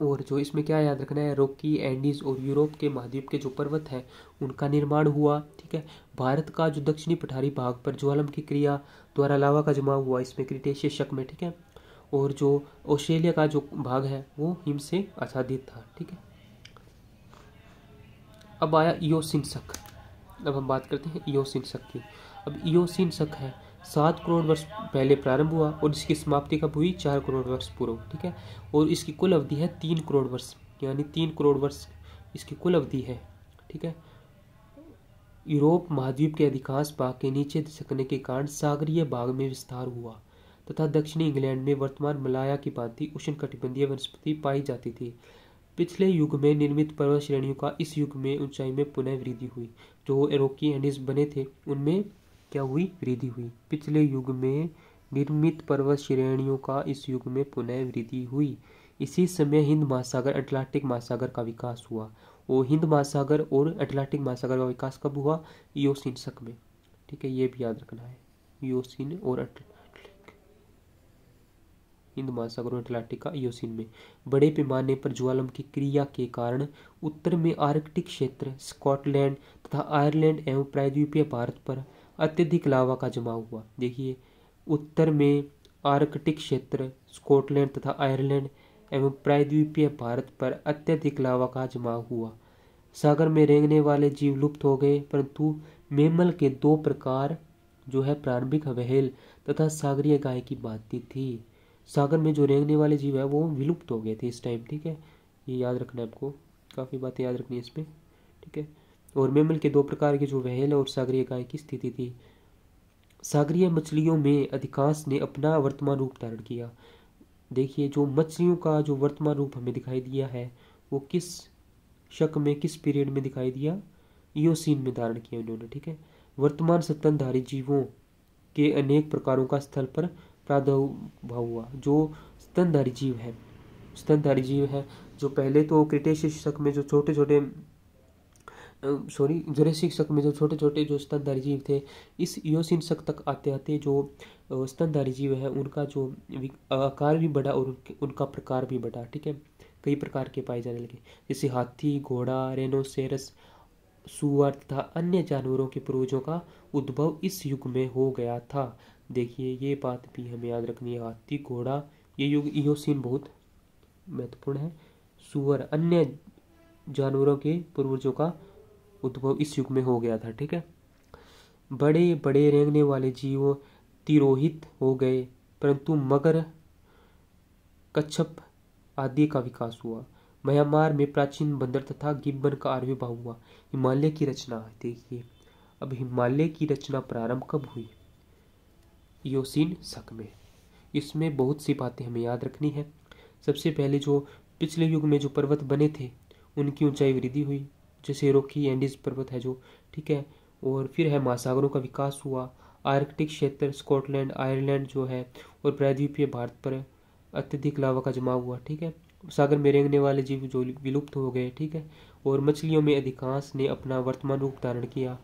A: और जो इसमें क्या याद रखना है? रॉकी एंडीज और यूरोप के महाद्वीप के जो पर्वत है उनका निर्माण हुआ। ठीक है, भारत का जो दक्षिणी पठारी भाग पर ज्वालामुखी क्रिया द्वारा लावा का जमाव हुआ इसमें क्रिटेशियस शक में। ठीक है, और जो ऑस्ट्रेलिया का जो भाग है वो हिम से आच्छादित था। ठीक है, अब आया इयोसीन शक। अब हम बात करते हैं इयोसीन शक की। अब इयोसीन शक है 7 करोड़ वर्ष पहले प्रारंभ हुआ और इसकी समाप्ति कब हुई? 4 करोड़ वर्ष पूर्व। ठीक है, और इसकी कुल अवधि है 3 करोड़ वर्ष, यानी 3 करोड़ वर्ष इसकी कुल अवधि है। ठीक है, यूरोप महाद्वीप के अधिकांश भाग के नीचे खिसकने के कारण सागरीय भाग में विस्तार हुआ तथा दक्षिणी इंग्लैंड में वर्तमान मलाया की भांति उष्णकटिबंधीय वनस्पति पाई जाती थी। पिछले युग में निर्मित पर्वत श्रेणियों का इस युग में ऊंचाई में पुनः वृद्धि हुई। जो रॉकी एंडीज बने थे उनमें क्या हुई, वृद्धि हुई। पिछले युग में निर्मित पर्वत श्रेणियों का इस युग में पुनः वृद्धि हुई। इसी समय हिंद महासागर अटलांटिक महासागर का विकास हुआ। और हिंद महासागर और अटलांटिक महासागर का विकास कब हुआ, इयोसीन शक में। ठीक है, ये भी याद रखना है, इयोसीन और हिंद महासागर और अटलांटिक का इयोसीन में। बड़े पैमाने पर ज्वालामुखी की क्रिया के कारण उत्तर में आर्कटिक क्षेत्र, स्कॉटलैंड तथा आयरलैंड एवं प्रायद्वीपीय भारत पर अत्यधिक लावा का जमाव हुआ। देखिए, उत्तर में आर्कटिक क्षेत्र, स्कॉटलैंड तथा आयरलैंड एवं प्रायद्वीपीय भारत पर अत्यधिक लावा का जमाव हुआ। सागर में रेंगने वाले जीव लुप्त हो गए, परंतु मैमल के दो प्रकार जो है प्रारंभिक व्हेल तथा सागरीय गाय की भांति थी। सागर में जो रेंगने वाले जीव है वो विलुप्त हो गए थे इस टाइम। ठीक है, ये याद रखना है आपको, काफ़ी बातें याद रखनी है इसमें। ठीक है, और मैमल के दो प्रकार के जो व्हेल और सागरीय गाय की स्थिति थी। सागरीय मछलियों में अधिकांश ने अपना वर्तमान रूप धारण किया। देखिए, जो मछलियों का जो वर्तमान रूप हमें दिखाई दिया है वो किस शक में, किस पीरियड में दिखाई दिया, इयोसीन में धारण किया उन्होंने। ठीक है, वर्तमान स्तनधारी जीवों के अनेक प्रकारों का स्थल पर प्रादुर्भाव हुआ। जो स्तनधारी जीव है जो पहले तो क्रिटेशियस शक में जो छोटे छोटे जुरासिक शक में जो छोटे छोटे जो स्तनधारी जीव थे, इस इयोसीन शक तक आते आते जो स्तनधारी जीव है उनका जो आकार भी बढ़ा और उनका प्रकार भी बढ़ा। ठीक है, कई प्रकार के पाए जाने लगे, जैसे हाथी, घोड़ा, रेनोसेरस, सुअर तथा अन्य जानवरों के पूर्वजों का उद्भव इस युग में हो गया था। देखिए, ये बात भी हमें याद रखनी है, हाथी, घोड़ा, ये युग इयोसीन बहुत महत्वपूर्ण है। सुअर, अन्य जानवरों के पूर्वजों का उद्भव इस युग में हो गया था। ठीक है, बड़े बड़े रेंगने वाले जीव तिरोहित हो गए, परंतु मगर, कच्छप आदि का विकास हुआ। म्यांमार में प्राचीन बंदर तथा गिब्बन का आविर्भाव हुआ। हिमालय की रचना, देखिए अब हिमालय की रचना प्रारंभ कब हुई, इयोसीन शक में। इसमें बहुत सी बातें हमें याद रखनी है। सबसे पहले जो पिछले युग में जो पर्वत बने थे उनकी ऊंचाई वृद्धि हुई, जैसे रॉकी एंडीज पर्वत है जो। ठीक है, और फिर है महासागरों का विकास हुआ। आर्कटिक क्षेत्र, स्कॉटलैंड, आयरलैंड जो है और प्रायद्वीपीय भारत पर अत्यधिक लावा का जमाव हुआ। ठीक है, सागर में रेंगने वाले जीव जो विलुप्त हो गए। ठीक है, और मछलियों में अधिकांश ने अपना वर्तमान रूप धारण किया।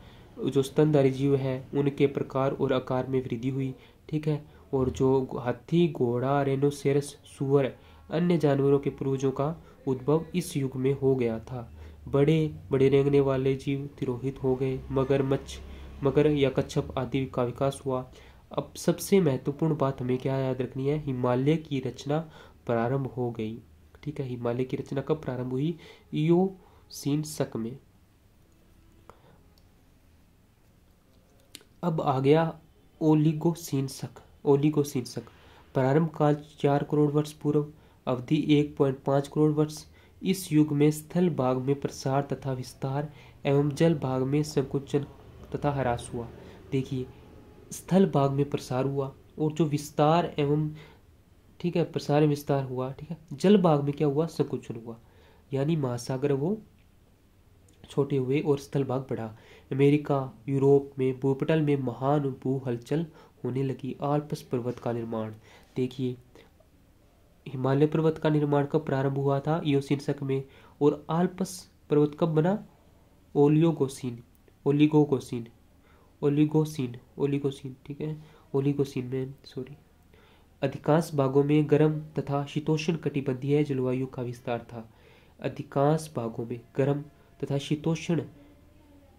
A: जो स्तनधारी जीव है उनके प्रकार और आकार में वृद्धि हुई। ठीक है, और जो हाथी, घोड़ा, रेनोसेरस, सुअर, अन्य जानवरों के पूर्वजों का उद्भव इस युग में हो गया था। बड़े बड़े रेंगने वाले जीव तिरोहित हो गए, मगर या कच्छप आदि का विकास हुआ। अब सबसे महत्वपूर्ण बात हमें क्या याद रखनी है, हिमालय की रचना प्रारंभ हो गई। ठीक है, हिमालय की रचना कब प्रारंभ हुई, इयोसीन शक में। अब आ गया ओलिगोसीन शक। प्रारंभ काल 4 करोड़ वर्ष पूर्व, अवधि 1.5 करोड़ वर्ष। इस युग में स्थल भाग में प्रसार तथा विस्तार एवं जल भाग में संकुचन तथा ह्रास हुआ। देखिए, स्थल भाग में प्रसार हुआ और जो विस्तार एवं, ठीक है, प्रसार विस्तार हुआ। ठीक है, जल भाग में क्या हुआ, संकुचन हुआ, यानी महासागर वो छोटे हुए और स्थल भाग बढ़ा। अमेरिका, यूरोप में भूपटल में महान भू हलचल होने लगी। आल्प्स पर्वत का निर्माण, देखिए हिमालय पर्वत का निर्माण कब प्रारंभ हुआ था, इयोसीन शक में। और आल्प्स पर्वत कब बना, ओलिगोसीन। ठीक है, ओलिगोसीन में अधिकांश भागों में गर्म तथा शीतोष्ण कटिबंधीय जलवायु का विस्तार था। अधिकांश भागों में गर्म तथा शीतोष्ण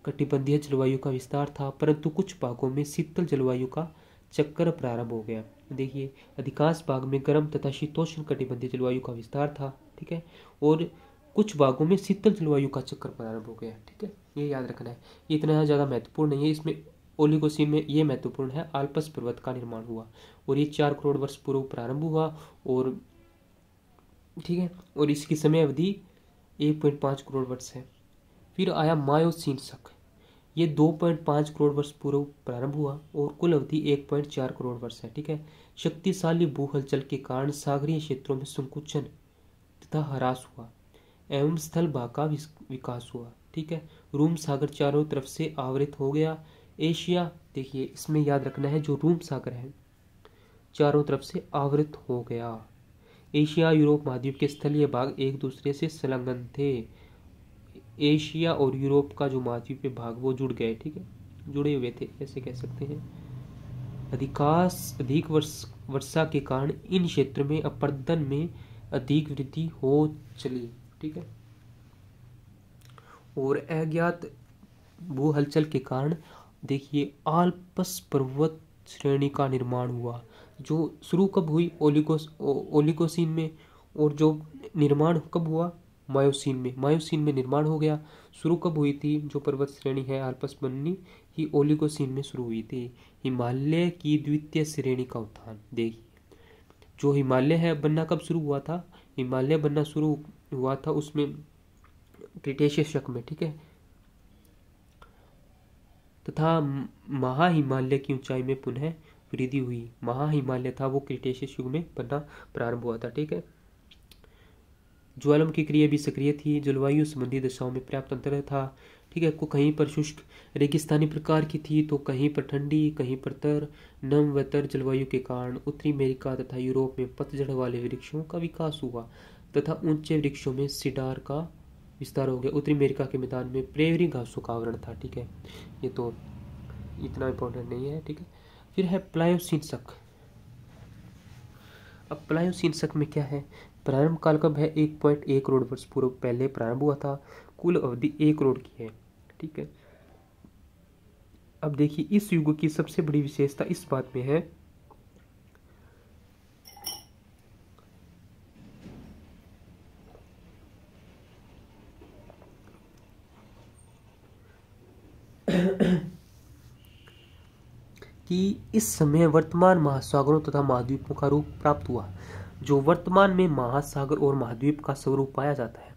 A: कटिबंधीय जलवायु का विस्तार था, परंतु कुछ भागों में शीतल जलवायु का चक्कर प्रारंभ हो गया। देखिए, अधिकांश भाग में गर्म तथा शीतोष्ण कटिबंधीय जलवायु का विस्तार था। ठीक है, और कुछ भागों में शीतल जलवायु का चक्कर प्रारंभ हो गया। ठीक है, ये याद रखना है, ये इतना ज़्यादा महत्वपूर्ण नहीं है। इसमें ओलिगोसीन में ये महत्वपूर्ण है, आल्प्स पर्वत का निर्माण हुआ और ये 4 करोड़ वर्ष पूर्व प्रारंभ हुआ। और ठीक है, और इसकी समय अवधि 1.5 करोड़ वर्ष है। फिर आया मायोसीन शक। ये 2.5 करोड़ वर्ष पूर्व प्रारंभ हुआ और कुल अवधि 1.4 करोड़ वर्ष है। ठीक है। शक्तिशाली भू हलचल के कारण सागरीय क्षेत्रों में संकुचन तथा ह्रास हुआ एवं स्थल भाग का विकास हुआ। ठीक है। रूम सागर चारों तरफ से आवृत हो गया। एशिया, देखिए इसमें याद रखना है, जो रूम सागर है चारों तरफ से आवृत हो गया। एशिया यूरोप महाद्वीप के स्थलीय भाग एक दूसरे से संलग्न थे। एशिया और यूरोप का जो महाद्वीपीय भाग वो जुड़ गए। ठीक है, जुड़े हुए थे ऐसे कह सकते हैं। अधिक वर्षा के कारण इन क्षेत्रों में अपरदन में अधिक वृद्धि हो चली। ठीक है। और अज्ञात भू हलचल के कारण देखिए आल्प्स पर्वत श्रेणी का निर्माण हुआ, जो शुरू कब हुई, ओलिगोसीन में, और जो निर्माण कब हुआ, मायोसीन में निर्माण हो गया। शुरू कब हुई थी जो पर्वत श्रेणी है आल्प्स बननी, ही ओलिगोसीन में शुरू हुई थी। हिमालय की द्वितीय श्रेणी का उत्थान, देखिए जो हिमालय है बनना कब शुरू हुआ था, हिमालय बनना शुरू हुआ था उसमें क्रिटेशियस युग में। ठीक है। तथा महाहिमालय की ऊंचाई में पुनः वृद्धि हुई। महाहिमालय था वो क्रिटेशियस युग में बनना प्रारंभ हुआ था। ठीक है। ज्वालामुखी क्रिया भी सक्रिय थी। जलवायु संबंधी दशाओं में पर्याप्त अंतर था। ठीक है। को कहीं पर शुष्क रेगिस्तानी प्रकार की थी तो कहीं पर ठंडी, कहीं पर तर नम व तर जलवायु के कारण उत्तरी अमेरिका तथा यूरोप में पतझड़ वाले वृक्षों का विकास हुआ तथा ऊंचे वृक्षों में सिडार का विस्तार हो गया। उत्तरी अमेरिका के मैदान में प्रेरी घासों का आवरण था। ठीक है। ये तो इतना इम्पोर्टेंट नहीं है। ठीक है। फिर है प्लायोसीन शक। अब प्लायोसीन शक में क्या है, प्रारंभ काल कब है, 1.1 करोड़ वर्ष पूर्व पहले प्रारंभ हुआ था। कुल अवधि 1 करोड़ की है। ठीक है। अब देखिए इस युग की सबसे बड़ी विशेषता इस बात में है कि इस समय वर्तमान महासागरों तथा महाद्वीपों का रूप प्राप्त हुआ। जो वर्तमान में महासागर और महाद्वीप का स्वरूप पाया जाता है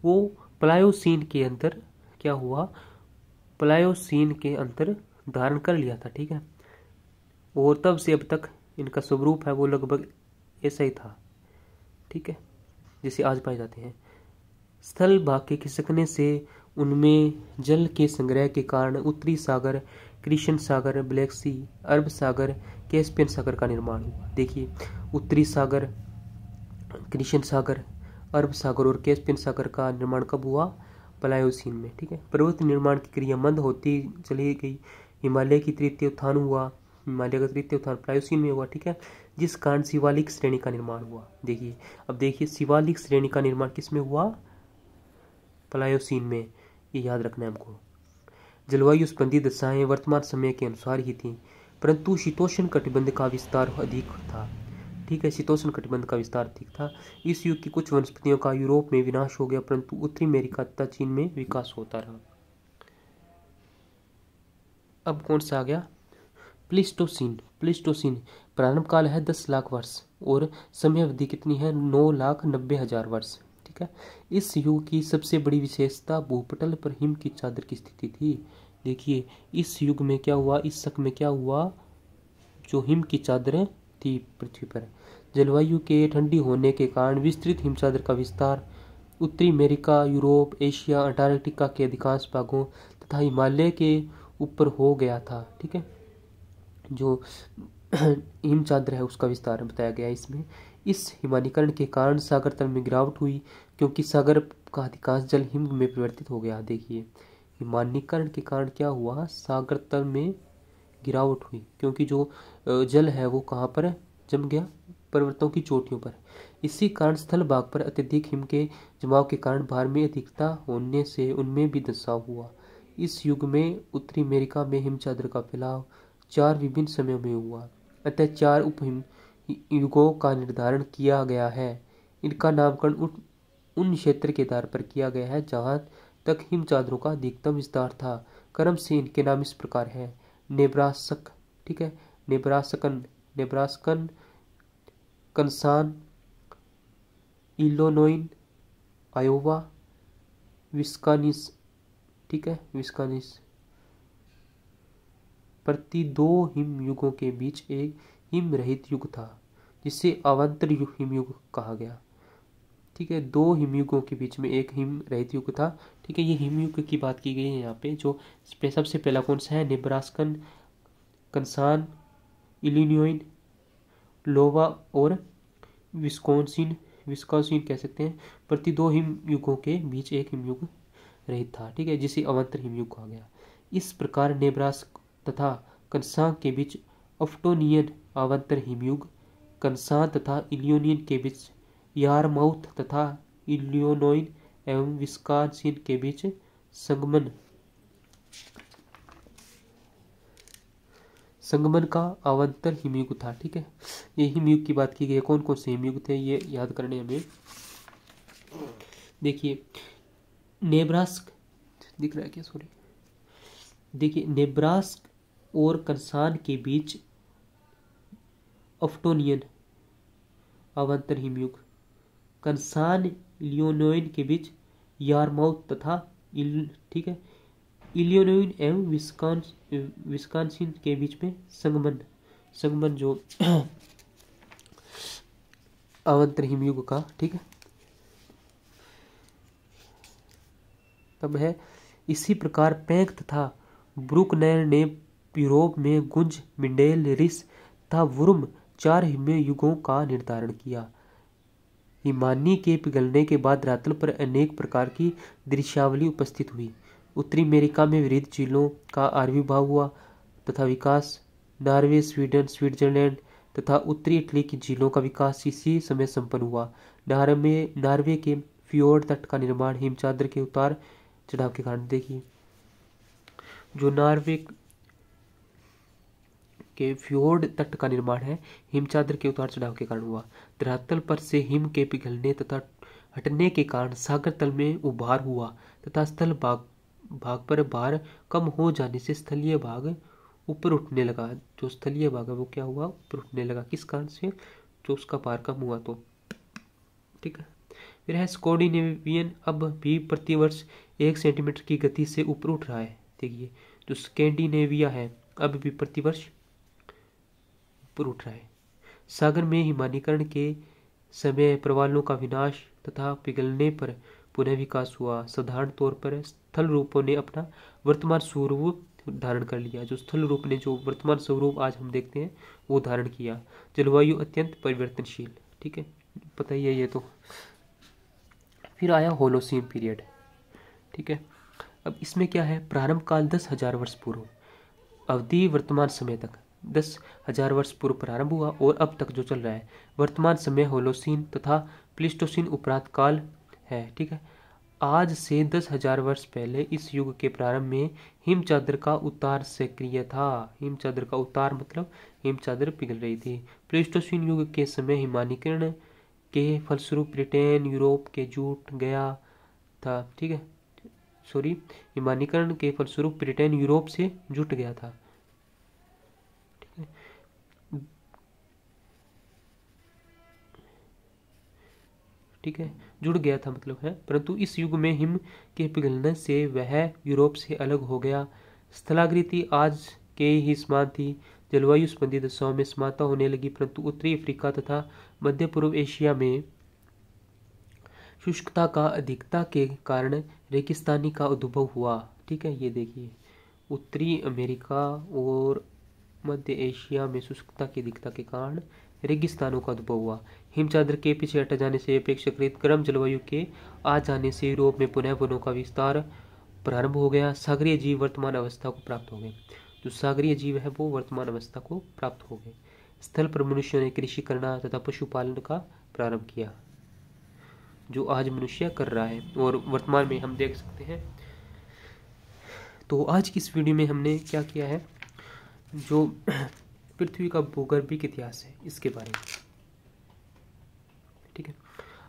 A: वो प्लायोसीन के अंदर क्या हुआ, प्लायोसीन के अंदर धारण कर लिया था। ठीक है। और तब से अब तक इनका स्वरूप है वो लगभग ऐसा ही था। ठीक है, जैसे आज पाए जाते हैं। स्थल भाग के खिसकने से उनमें जल के संग्रह के कारण उत्तरी सागर, कृष्ण सागर, ब्लैक सी, अरब सागर, कैस्पियन सागर का निर्माण हुआ। देखिए उत्तरी सागर, कृष्ण सागर, अरब सागर और कैस्पियन सागर का निर्माण कब हुआ, प्लायोसीन में। ठीक है। पर्वत निर्माण की क्रिया मंद होती चली गई। हिमालय की तृतीय उत्थान हुआ, हिमालय का तृतीय उत्थान प्लायोसीन में हुआ। ठीक है। जिस कारण शिवालिक श्रेणी का निर्माण हुआ। देखिए अब देखिए शिवालिक श्रेणी का निर्माण किसमें हुआ, प्लायोसीन में। ये याद रखना है हमको। जलवायु संबंधी दशाएं वर्तमान समय के अनुसार ही थी, परंतु शीतोष्ण कटिबंध का विस्तार अधिक था। ठीक है। शीतोष्ण कटिबंध का विस्तार अधिक था। इस युग की कुछ वनस्पतियों का यूरोप में विनाश हो गया, परंतु उत्तरी अमेरिका तथा चीन में विकास होता रहा। अब कौन सा आ गया, प्लिस्टोसीन प्रारंभ काल है 10 लाख वर्ष और समय अवधि कितनी है, 9,90,000 वर्ष। ठीक है। इस युग की सबसे बड़ी विशेषता भूपटल पर हिम की चादर की स्थिति थी। देखिए इस युग में क्या हुआ, इस शक में क्या हुआ, जो हिम की चादरें थी पृथ्वी पर, जलवायु के ठंडी होने के कारण विस्तृत हिम चादर का विस्तार उत्तरी अमेरिका, यूरोप, एशिया, अंटार्कटिका के अधिकांश भागों तथा हिमालय के ऊपर हो गया था। ठीक है। जो हिम चादर है उसका विस्तार बताया गया इसमें। इस हिमानीकरण के कारण सागर तल में गिरावट हुई क्योंकि सागर का अधिकांश जल हिम में परिवर्तित हो गया। देखिए हिमानीकरण के कारण क्या हुआ, सागर तल में गिरावट हुई क्योंकि जो जल है वो कहाँ पर जम गया, पर्वतों की चोटियों पर। इसी कारण स्थल भाग पर अत्यधिक हिम के जमाव के कारण भार में अधिकता होने से उनमें भी दसाव हुआ। इस युग में उत्तरी अमेरिका में हिम चादर का फैलाव 4 विभिन्न समयों में हुआ, अतः 4 उपहिम युगों का निर्धारण किया गया है। इनका नामकरण उन क्षेत्र के आधार पर किया गया है जहां तक हिम चादरों का अधिकतम विस्तार था। क्रम से इनके नाम इस प्रकार है, नेब्रास्क, ठीक है, नेब्रास्कन, कंसान, इलोनोइन, आयोवा, विस्कानिस, ठीक है, विस्कानिस, प्रति 2 हिमयुगों के बीच एक हिम रहित युग था, जिसे अवांतर हिमयुग कहा गया। ठीक है, 2 हिमयुगों के बीच में एक हिम रहित युग था। ठीक है, ये हिमयुग की बात की गई है यहाँ पे। जो सबसे पहला कौन सा है? नेब्रास्कन, कंसान, इलिनोइन, लोवा और विस्कॉन्सिन, विस्कॉन्सिन कह सकते हैं। प्रति 2 हिमयुगों के बीच एक हिमयुग रहित था। ठीक है, जिसे अवांतर हिमयुग कहा गया। इस प्रकार नेब्रास्क तथा कंसान के बीच अफ्टोनियन अवांतर हिमयुग, कंसान तथा इलिनोइन के बीच यारमाउथ तथा इलिनोइन एवं विस्कॉन्सिन के बीच संगमन का अवांतर हिमयुग था। ठीक है, ये हिमयुग की बात की गई है। कौन कौन से हिमयुग थे ये याद करने हमें। देखिए नेब्रास्क दिख रहा है क्या? सॉरी, देखिए नेब्रास्क और कंसान के बीच अफ्टोनियन अवांतर हिमयुग, कंसान इलिनोइन के बीच यारमाउथ तथा ठीक है, इलिनोइन एवं विस्कॉन्सिन के बीच में संगमन जो अवांतर हिमयुग का। ठीक है, तब है। इसी प्रकार पैंक तथा ब्रुकनर ने यूरोप में गुंज, मिंडेल, रिस तथा वुर्म 4 हिमयुगों का निर्धारण किया। हिमानी के पिघलने के बाद धरातल पर अनेक प्रकार की दृश्यावली उपस्थित हुई। उत्तरी अमेरिका में विविध झीलों का आविर्भाव हुआ तथा विकास। नॉर्वे, स्वीडन, स्विट्जरलैंड तथा उत्तरी इटली की झीलों का विकास इसी समय संपन्न हुआ। नॉर्वे के फ्योर्ड तट का निर्माण हिमचादर के उतार चढ़ाव के कारण। देखिए जो नॉर्वे के फ्योर्ड तट का निर्माण है हिमचादर के उतार चढ़ाव के कारण हुआ। धरातल पर से हिम के पिघलने तथा हटने के कारण सागर तल में उभार हुआ तथा स्थल भाग पर भार कम हो जाने से स्थलीय भाग ऊपर उठने लगा। जो स्थलीय भाग है वो क्या हुआ? ऊपर उठने लगा। किस कारण से? जो उसका भार कम हुआ तो। ठीक है, फिर है स्कैंडिनेवियन अब भी प्रतिवर्ष 1 सेंटीमीटर की गति से ऊपर उठ रहा है। देखिए जो स्कैंडिनेविया है अब भी प्रतिवर्ष ऊपर उठ रहा है। सागर में हिमानीकरण के समय प्रवालों का विनाश तथा पिघलने पर पुनः विकास हुआ। साधारण तौर पर स्थल रूपों ने अपना वर्तमान स्वरूप धारण कर लिया। जो स्थल रूप ने जो वर्तमान स्वरूप आज हम देखते हैं वो धारण किया। जलवायु अत्यंत परिवर्तनशील। ठीक है, पता ही है ये तो। फिर आया होलोसीन पीरियड। ठीक है, अब इसमें क्या है? प्रारंभ काल 10,000 वर्ष पूर्व, अवधि वर्तमान समय तक। 10,000 वर्ष पूर्व प्रारंभ हुआ और अब तक जो चल रहा है। वर्तमान समय होलोसीन तथा प्लीस्टोसीन उपरांत काल है। ठीक है, आज से 10,000 वर्ष पहले इस युग के प्रारंभ में हिमचादर का उतार सक्रिय था। हिमचादर का उतार मतलब हिमचादर पिघल रही थी। प्लीस्टोसीन युग के समय हिमानीकरण के फलस्वरूप ब्रिटेन यूरोप के जुट गया था। ठीक है, सॉरी, हिमानीकरण के फलस्वरूप ब्रिटेन यूरोप से जुट गया था। ठीक है, जुड़ गया था मतलब है। परंतु इस युग में हिम के पिघलने से वह यूरोप से अलग हो गया। स्थलाकृति आज के ही समान थी। जलवायु संबंधी दशाओं में समानता होने लगी, परंतु उत्तरी अफ्रीका तथा मध्य पूर्व एशिया में शुष्कता का अधिकता के कारण रेगिस्तानी का उद्भव हुआ। ठीक है, ये देखिए उत्तरी अमेरिका और मध्य एशिया में शुष्कता की अधिकता के कारण रेगिस्तानों का उद्भव हुआ। हिमचादर के पीछे हट जाने से अपेक्षाकृत गर्म जलवायु के आ जाने से यूरोप में पुनः वनों का विस्तार प्रारंभ हो गया। सागरीय जीव वर्तमान अवस्था को प्राप्त हो गए। जो सागरीय जीव है वो वर्तमान अवस्था को प्राप्त हो गए। स्थल पर मनुष्यों ने कृषि करना तथा पशुपालन का प्रारंभ किया, जो आज मनुष्य कर रहा है और वर्तमान में हम देख सकते हैं। तो आज की इस वीडियो में हमने क्या किया है? जो पृथ्वी का भूगर्भिक इतिहास है इसके बारे में। ठीक है,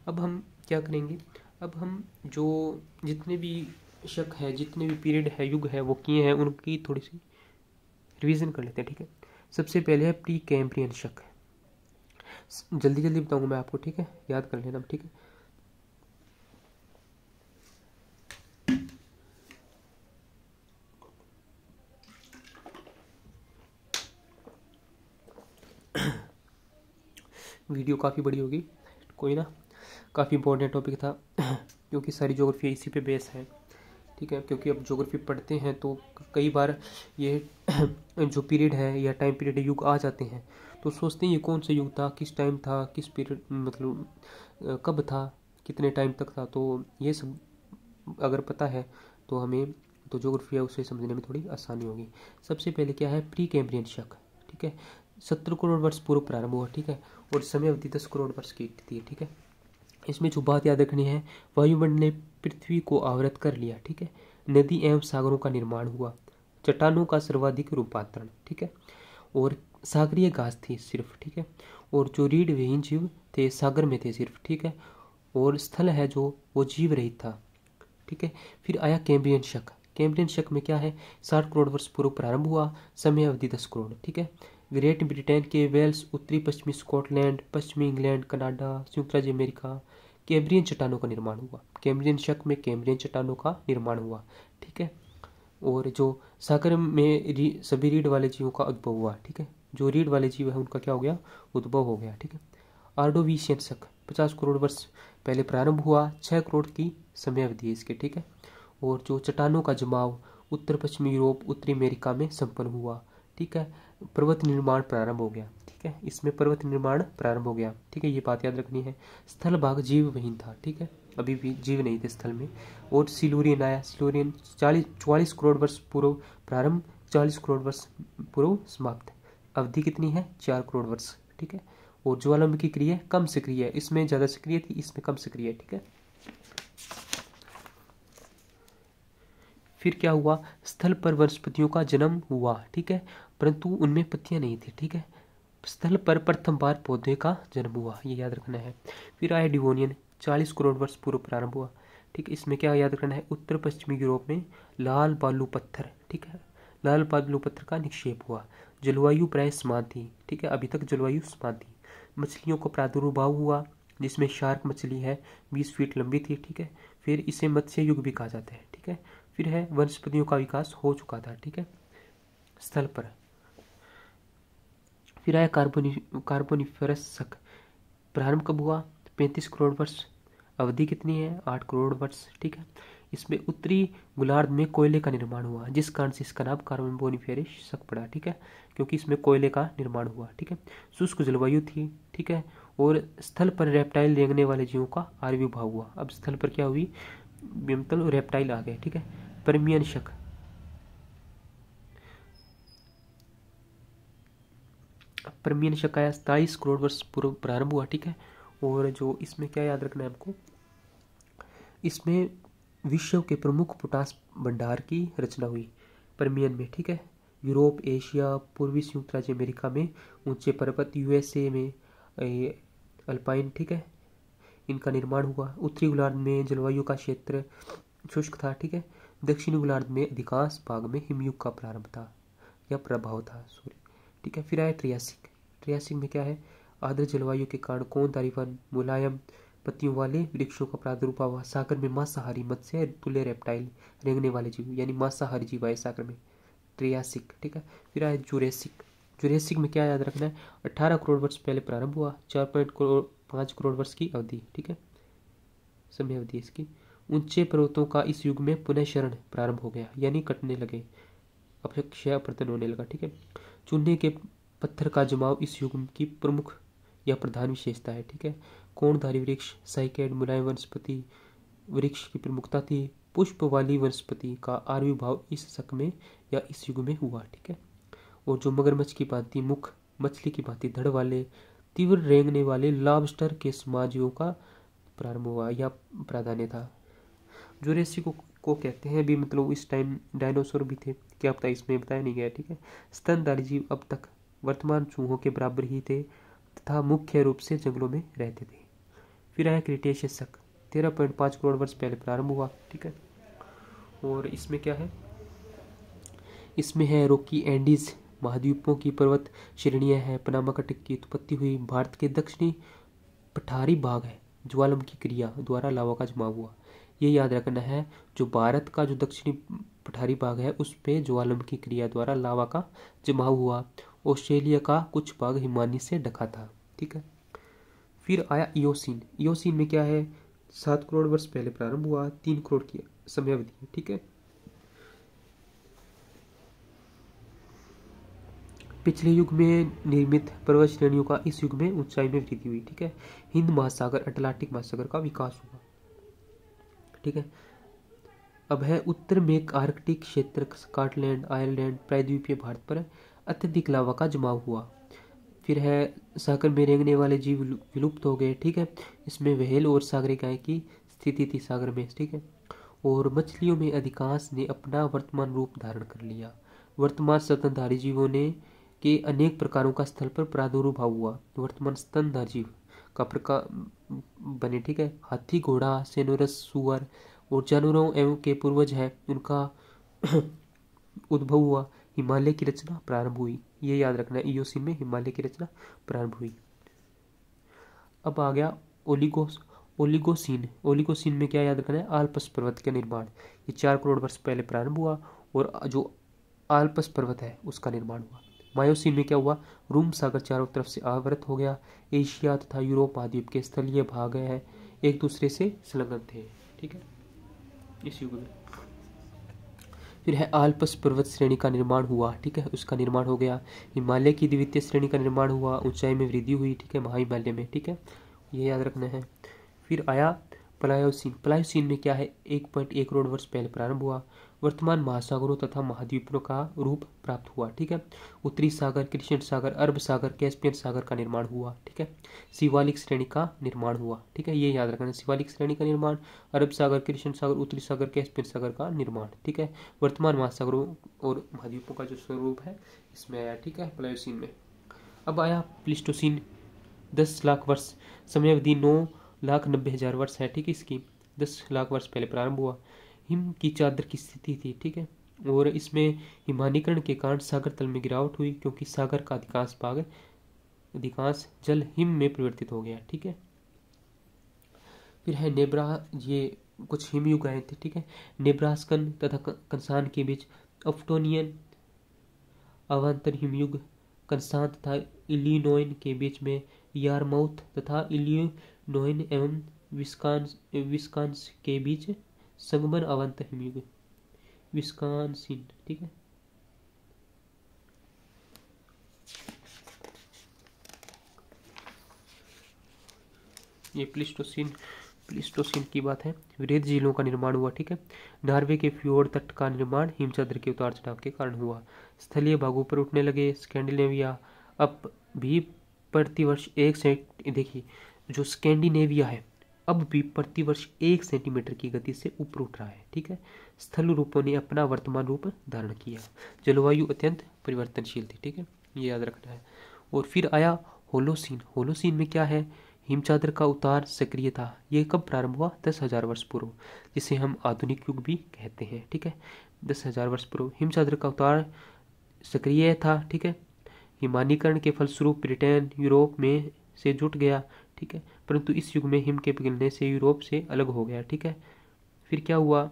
A: अब हम क्या करेंगे? अब हम जो जितने भी शक है, जितने भी पीरियड है, युग है वो किए हैं, उनकी थोड़ी सी रिवीजन कर लेते हैं। ठीक है, सबसे पहले है प्री कैम्ब्रियन शक। जल्दी जल्दी बताऊंगा मैं आपको। ठीक है, याद कर लेना। ठीक है, वीडियो काफ़ी बड़ी होगी, कोई ना, काफ़ी इंपॉर्टेंट टॉपिक था क्योंकि सारी ज्योग्राफी इसी पे बेस है, ठीक है। क्योंकि अब ज्योग्राफी पढ़ते हैं तो कई बार ये जो पीरियड है या टाइम पीरियड युग आ जाते हैं तो सोचते हैं ये कौन सा युग था, किस टाइम था, किस पीरियड मतलब कब था, कितने टाइम तक था। तो ये सब अगर पता है तो हमें तो ज्योग्राफी है उसे समझने में थोड़ी आसानी होगी। सबसे पहले क्या है, प्री कैम्ब्रियन शक, ठीक है, 70 करोड़ वर्ष पूर्व प्रारंभ हुआ, ठीक है, और समय अवधि 10 करोड़ वर्ष की थी, ठीक है। इसमें जो बात याद रखनी है, वायुमंडल ने पृथ्वी को आवृत कर लिया, ठीक है, नदी एवं सागरों का निर्माण हुआ, चट्टानों का सर्वाधिक रूपांतरण, ठीक है, और सागरीय घास थी सिर्फ, ठीक है, और जो रीढ़ विहीन जीव थे सागर में थे सिर्फ, ठीक है, और स्थल है जो वो जीव रहित था, ठीक है। फिर आया कैम्ब्रियन शक। कैम्ब्रियन शक में क्या है, 60 करोड़ वर्ष पूर्व प्रारंभ हुआ, समय अवधि 10 करोड़, ठीक है। ग्रेट ब्रिटेन के वेल्स, उत्तरी पश्चिमी स्कॉटलैंड, पश्चिमी इंग्लैंड, कनाडा, संयुक्त राज्य अमेरिका, कैम्ब्रियन चट्टानों का निर्माण हुआ। कैम्ब्रियन शक में कैम्ब्रियन चट्टानों का निर्माण हुआ, ठीक है। और जो सागर में सभी रीढ़ वाले जीवों का उद्भव हुआ, ठीक है, जो रीढ़ वाले जीव है उनका क्या हो गया, उद्भव हो गया, ठीक है। आर्डोविशियन शक 50 करोड़ वर्ष पहले प्रारंभ हुआ, 6 करोड़ की समय अवधि है इसके, ठीक है। और जो चट्टानों का जमाव उत्तर पश्चिमी यूरोप, उत्तरी अमेरिका में संपन्न हुआ, ठीक है। पर्वत निर्माण प्रारंभ हो गया, ठीक है, इसमें पर्वत निर्माण प्रारंभ हो गया, ठीक है, ये बात याद रखनी है। स्थल भाग जीवविहीन था, ठीक है, अभी भी जीव नहीं थे स्थल में। और सिलूरियन आया, सिलूरियन 44 करोड़ वर्ष पूर्व प्रारंभ, 40 करोड़ वर्ष पूर्व समाप्त, अवधि कितनी है, 4 करोड़ वर्ष, ठीक है। और ज्वालामुखी क्रिया कम सक्रिय है, इसमें ज़्यादा सक्रिय थी, इसमें कम सक्रिय है, ठीक है। फिर क्या हुआ, स्थल पर वनस्पतियों का जन्म हुआ, ठीक है, परंतु उनमें पत्तियां नहीं थी, ठीक है। स्थल पर प्रथम बार पौधे का जन्म हुआ, ये याद रखना है। फिर आया डिवोनियन, 40 करोड़ वर्ष पूर्व प्रारंभ हुआ, ठीक है। इसमें क्या याद रखना है, उत्तर पश्चिमी यूरोप में लाल बालू पत्थर, ठीक है, लाल बालू पत्थर का निक्षेप हुआ। जलवायु प्राय समान थी, ठीक है, अभी तक जलवायु समान थी। मछलियों का प्रादुर्भाव हुआ, जिसमें शार्क मछली है 20 फीट लंबी थी, ठीक है। फिर इसे मत्स्य युग भी कहा जाता है, ठीक है। फिर है वनस्पतियों का विकास हो चुका था, ठीक है, स्थल पर। फिर आया कार्बोनिफरस शक, प्रारंभ कब हुआ, 35 करोड़ वर्ष, अवधि कितनी है, 8 करोड़ वर्ष, ठीक है। इसमें उत्तरी गोलार्ध में कोयले का निर्माण हुआ, जिस कारण से इसका नाम कार्बोनिफेरस शक पड़ा, ठीक है, क्योंकि इसमें कोयले का निर्माण हुआ, ठीक है। शुष्क जलवायु थी, ठीक है, और स्थल पर रेप्टाइल रेंगने वाले जीवों का आविर्भाव हुआ। अब स्थल पर क्या हुई, मतलब रेप्टाइल आ गए, ठीक है। पर्मियन शक, पर्मियन शक आया, 27 करोड़ वर्ष पूर्व प्रारंभ हुआ, ठीक है। और जो इसमें क्या याद रखना है हमको, इसमें विश्व के प्रमुख पोटास भंडार की रचना हुई पर्मियन में, ठीक है। यूरोप, एशिया, पूर्वी संयुक्त राज्य अमेरिका में ऊंचे पर्वत, यूएसए में अल्पाइन, ठीक है, इनका निर्माण हुआ। उत्तरी गोलार्ध में जलवायु का क्षेत्र शुष्क था, ठीक है। दक्षिणी गोलार्ध में अधिकांश भाग में हिमयुग का प्रारंभ था या प्रभाव था, सॉरी, ठीक है। फिर आया ट्रियासिक, ट्रियासिक में क्या है, आर्द्र जलवायु के कारण कोनदारी वन, मुलायम पत्तियों वाले वृक्षों का प्रादुर्भाव हुआ। सागर में मांसाहारी मत्स्य तुल्य रेप्टाइल रेंगने वाले जीव, यानी मांसाहारी जीव आए सागर में, ट्रियासिक, ठीक है। फिर आया जुरेसिक, जुरेसिक में क्या याद रखना है, 18 करोड़ वर्ष पहले प्रारंभ हुआ, 4.5 करोड़ वर्ष की अवधि, ठीक है, समय अवधि इसकी। ऊंचे पर्वतों का इस युग में पुनःक्षरण प्रारंभ हो गया, यानी कटने लगे, अपक्षय अपवर्तन होने लगा, ठीक है। चूने के पत्थर का जमाव इस युग की प्रमुख या प्रधान विशेषता है, ठीक है। कोणधारी वृक्ष, साइकेड, मुलायम वनस्पति वृक्ष की प्रमुखता थी। पुष्प वाली वनस्पति का आविर्भाव इस शक में या इस युग में हुआ, ठीक है। और जो मगरमच्छ की भांति मुख, मछली की भांति धड़ वाले, तीव्र रेंगने वाले लॉबस्टर के समाजीवों का प्रारंभ हुआ या प्राधान्य था। जुरेसिक को कहते हैं भी, मतलब इस टाइम डायनासोर भी थे, क्या पता इसमें बताया नहीं गया, ठीक है। स्तनधारी जीव अब तक वर्तमान चूहों के बराबर ही थे तथा मुख्य रूप से जंगलों में रहते थे। फिर आया क्रिटेशियस शक, 13.5 करोड़ वर्ष पहले प्रारंभ हुआ, ठीक है। और इसमें क्या है, इसमें है रॉकी एंडीज महाद्वीपों की पर्वत श्रेणियां हैं, पनामा कटक की उत्पत्ति हुई। भारत के दक्षिणी पठारी भाग है, ज्वालामुखी क्रिया द्वारा लावा का जमाव हुआ, ये याद रखना है। जो भारत का जो दक्षिणी पठारी भाग है उस पे ज्वालामुखी क्रिया द्वारा लावा का जमाव हुआ। ऑस्ट्रेलिया का कुछ भाग हिमानी से ढका था, ठीक है। फिर आया इयोसीन। इयोसीन में क्या है, 7 करोड़ वर्ष पहले प्रारंभ हुआ, 3 करोड़ की समयावधि है, ठीक है। पिछले युग में निर्मित पर्वत श्रेणियों का इस युग में ऊंचाई में वृद्धि हुई, ठीक है। हिंद महासागर, अटलांटिक महासागर का विकास हुआ, ठीक है। अब है उत्तर में आर्कटिक क्षेत्र, स्कॉटलैंड, आयरलैंड, प्रायद्वीपीय भारत पर अत्यधिक लावा का जमाव हुआ। फिर है सागर में रेंगने वाले जीव विलुप्त हो गए, ठीक है। इसमें व्हेल और सागरी गाय की स्थिति थी सागर में, ठीक है। और मछलियों में अधिकांश ने अपना वर्तमान रूप धारण कर लिया। वर्तमान स्तनधारी जीवों ने के अनेक प्रकारों का स्थल पर प्रादुर्भाव हुआ। वर्तमान स्तनधारी जीव का प्रकार बने, ठीक है। हाथी, घोड़ा, सेनोरस, सुअर और जानवरों एवं के पूर्वज है, उनका उद्भव हुआ। हिमालय की रचना प्रारंभ हुई। ये याद रखना है, इयोसीन में हिमालय की रचना प्रारंभ हुई। अब आ गया ओलिगोसीन। ओलिगोसीन में क्या याद रखना है, आल्प्स पर्वत का निर्माण। ये 4 करोड़ वर्ष पहले प्रारंभ हुआ और जो आल्प्स पर्वत है उसका निर्माण हुआ। मायोसीन में क्या हुआ, रूम सागर चारों तरफ से आवृत हो गया। एशिया तथा यूरोप महाद्वीप के स्थलीय भाग है एक दूसरे से संलग्न थे, ठीक है, इस युग में। फिर है आल्प्स पर्वत श्रेणी का निर्माण हुआ, ठीक है, उसका निर्माण हो गया। हिमालय की द्वितीय श्रेणी का निर्माण हुआ, ऊंचाई में वृद्धि हुई, ठीक है, महाहिमालय में, ठीक है, ये याद रखना है। फिर आया प्लायोसीन। प्लायोसीन में क्या है, 1.1 करोड़ वर्ष पहले प्रारंभ हुआ। वर्तमान महासागरों तथा महाद्वीपों का रूप प्राप्त हुआ, ठीक है। उत्तरी सागर, कृष्ण सागर, अरब सागर, कैस्पियन सागर का निर्माण हुआ, ठीक है। शिवालिक श्रेणी का निर्माण हुआ, ठीक है, ये याद रखना, शिवालिक श्रेणी का निर्माण, अरब सागर, कृष्ण सागर, उत्तरी सागर, कैस्पियन सागर का निर्माण, ठीक है। वर्तमान महासागरों और महाद्वीपों का जो स्वरूप है इसमें आया, ठीक है, प्लायोसीन में। अब आया प्लीस्टोसीन। 10 लाख वर्ष, समयावधि 9,90,000 वर्ष है, ठीक है। इसकी 10 लाख वर्ष पहले प्रारंभ हुआ। हिम की चादर की स्थिति थी, ठीक है। और इसमें हिमानीकरण के कारण सागर तल में गिरावट हुई, क्योंकि सागर का अधिकांश जल हिम में परिवर्तित हो गया, ठीक है। फिर है ये कुछ हिमयुग आए थे, ठीक है। नेब्रास्कन तथा कंसान के बीच अफ्टोनियन अवांतर हिमयुग, कंसान तथा इलिनोइन के बीच में यारमाउथ तथा इलिनोइन एवं विस्कॉन्सिन के बीच संगमन अवांतर हिमयुग, विस्कॉन्सिन, ठीक है। ये प्लीस्टोसीन की बात है। वृहद झीलों का निर्माण हुआ, ठीक है। नॉर्वे के फ्योर्ड तट का निर्माण हिमचादर के उतार चढ़ाव के कारण हुआ। स्थलीय भागों पर उठने लगे। स्कैंडिनेविया अब भी प्रतिवर्ष 1 सेंटीमीटर, देखिए जो स्कैंडिनेविया है अब भी प्रतिवर्ष 1 सेंटीमीटर की गति से ऊपर उठ रहा है, ठीक है। स्थल रूपों ने अपना वर्तमान रूप धारण किया। जलवायु अत्यंत परिवर्तनशील थी, ठीक है, ये याद रखना है। और फिर आया होलोसीन। होलोसीन में क्या है, हिमचादर का उतार सक्रिय था। ये कब प्रारंभ हुआ, 10,000 वर्ष पूर्व, जिसे हम आधुनिक युग भी कहते हैं, ठीक है। 10,000 वर्ष पूर्व हिमचादर का उतार सक्रिय था, ठीक है। हिमानीकरण के फलस्वरूप ब्रिटेन यूरोप में से जुट गया, ठीक है। परंतु इस युग में हिम के पिघलने से यूरोप से अलग हो गया, ठीक है। फिर क्या हुआ,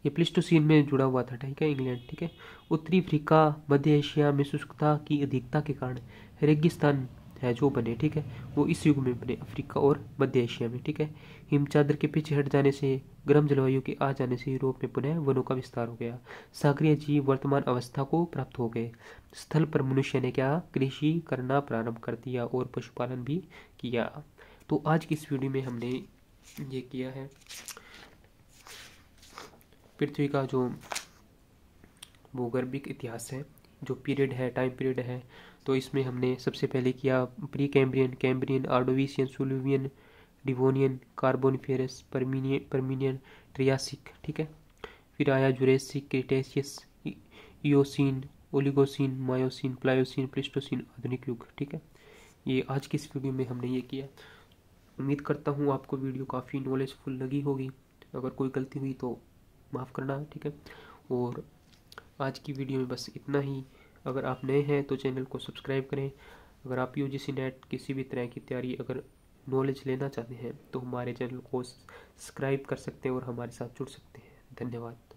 A: ये प्लीस्टोसीन में जुड़ा हुआ था, ठीक है, इंग्लैंड, ठीक है। उत्तरी अफ्रीका, मध्य एशिया में शुष्कता की अधिकता के कारण रेगिस्तान है जो बने, ठीक है, वो इस युग में बने, अफ्रीका और मध्य एशिया में, ठीक है। हिमचादर के पीछे हट जाने से, गर्म जलवायु के आ जाने से यूरोप में पुनः वनों का विस्तार हो गया। सागरीय जीव वर्तमान अवस्था को प्राप्त हो गए। स्थल पर मनुष्य ने क्या, कृषि करना प्रारंभ कर दिया और पशुपालन भी किया। तो आज की इस वीडियो में हमने ये किया है पृथ्वी का जो भूगर्भिक इतिहास है, जो पीरियड है, टाइम पीरियड है। तो इसमें हमने सबसे पहले किया Precambrian, Cambrian, Ordovician, Silurian, Devonian, Carboniferous, Permian, Triassic, ठीक है। फिर आया Jurassic, Cretaceous, Eocene, Oligocene, Miocene, Pliocene, Pleistocene, आधुनिक युग, ठीक है। ये आज की इस वीडियो में हमने ये किया। उम्मीद करता हूँ आपको वीडियो काफ़ी नॉलेजफुल लगी होगी। अगर कोई गलती हुई तो माफ़ करना, ठीक है। और आज की वीडियो में बस इतना ही। अगर आप नए हैं तो चैनल को सब्सक्राइब करें। अगर आप यूजीसी नेट किसी भी तरह की तैयारी अगर नॉलेज लेना चाहते हैं तो हमारे चैनल को सब्सक्राइब कर सकते हैं और हमारे साथ जुड़ सकते हैं। धन्यवाद।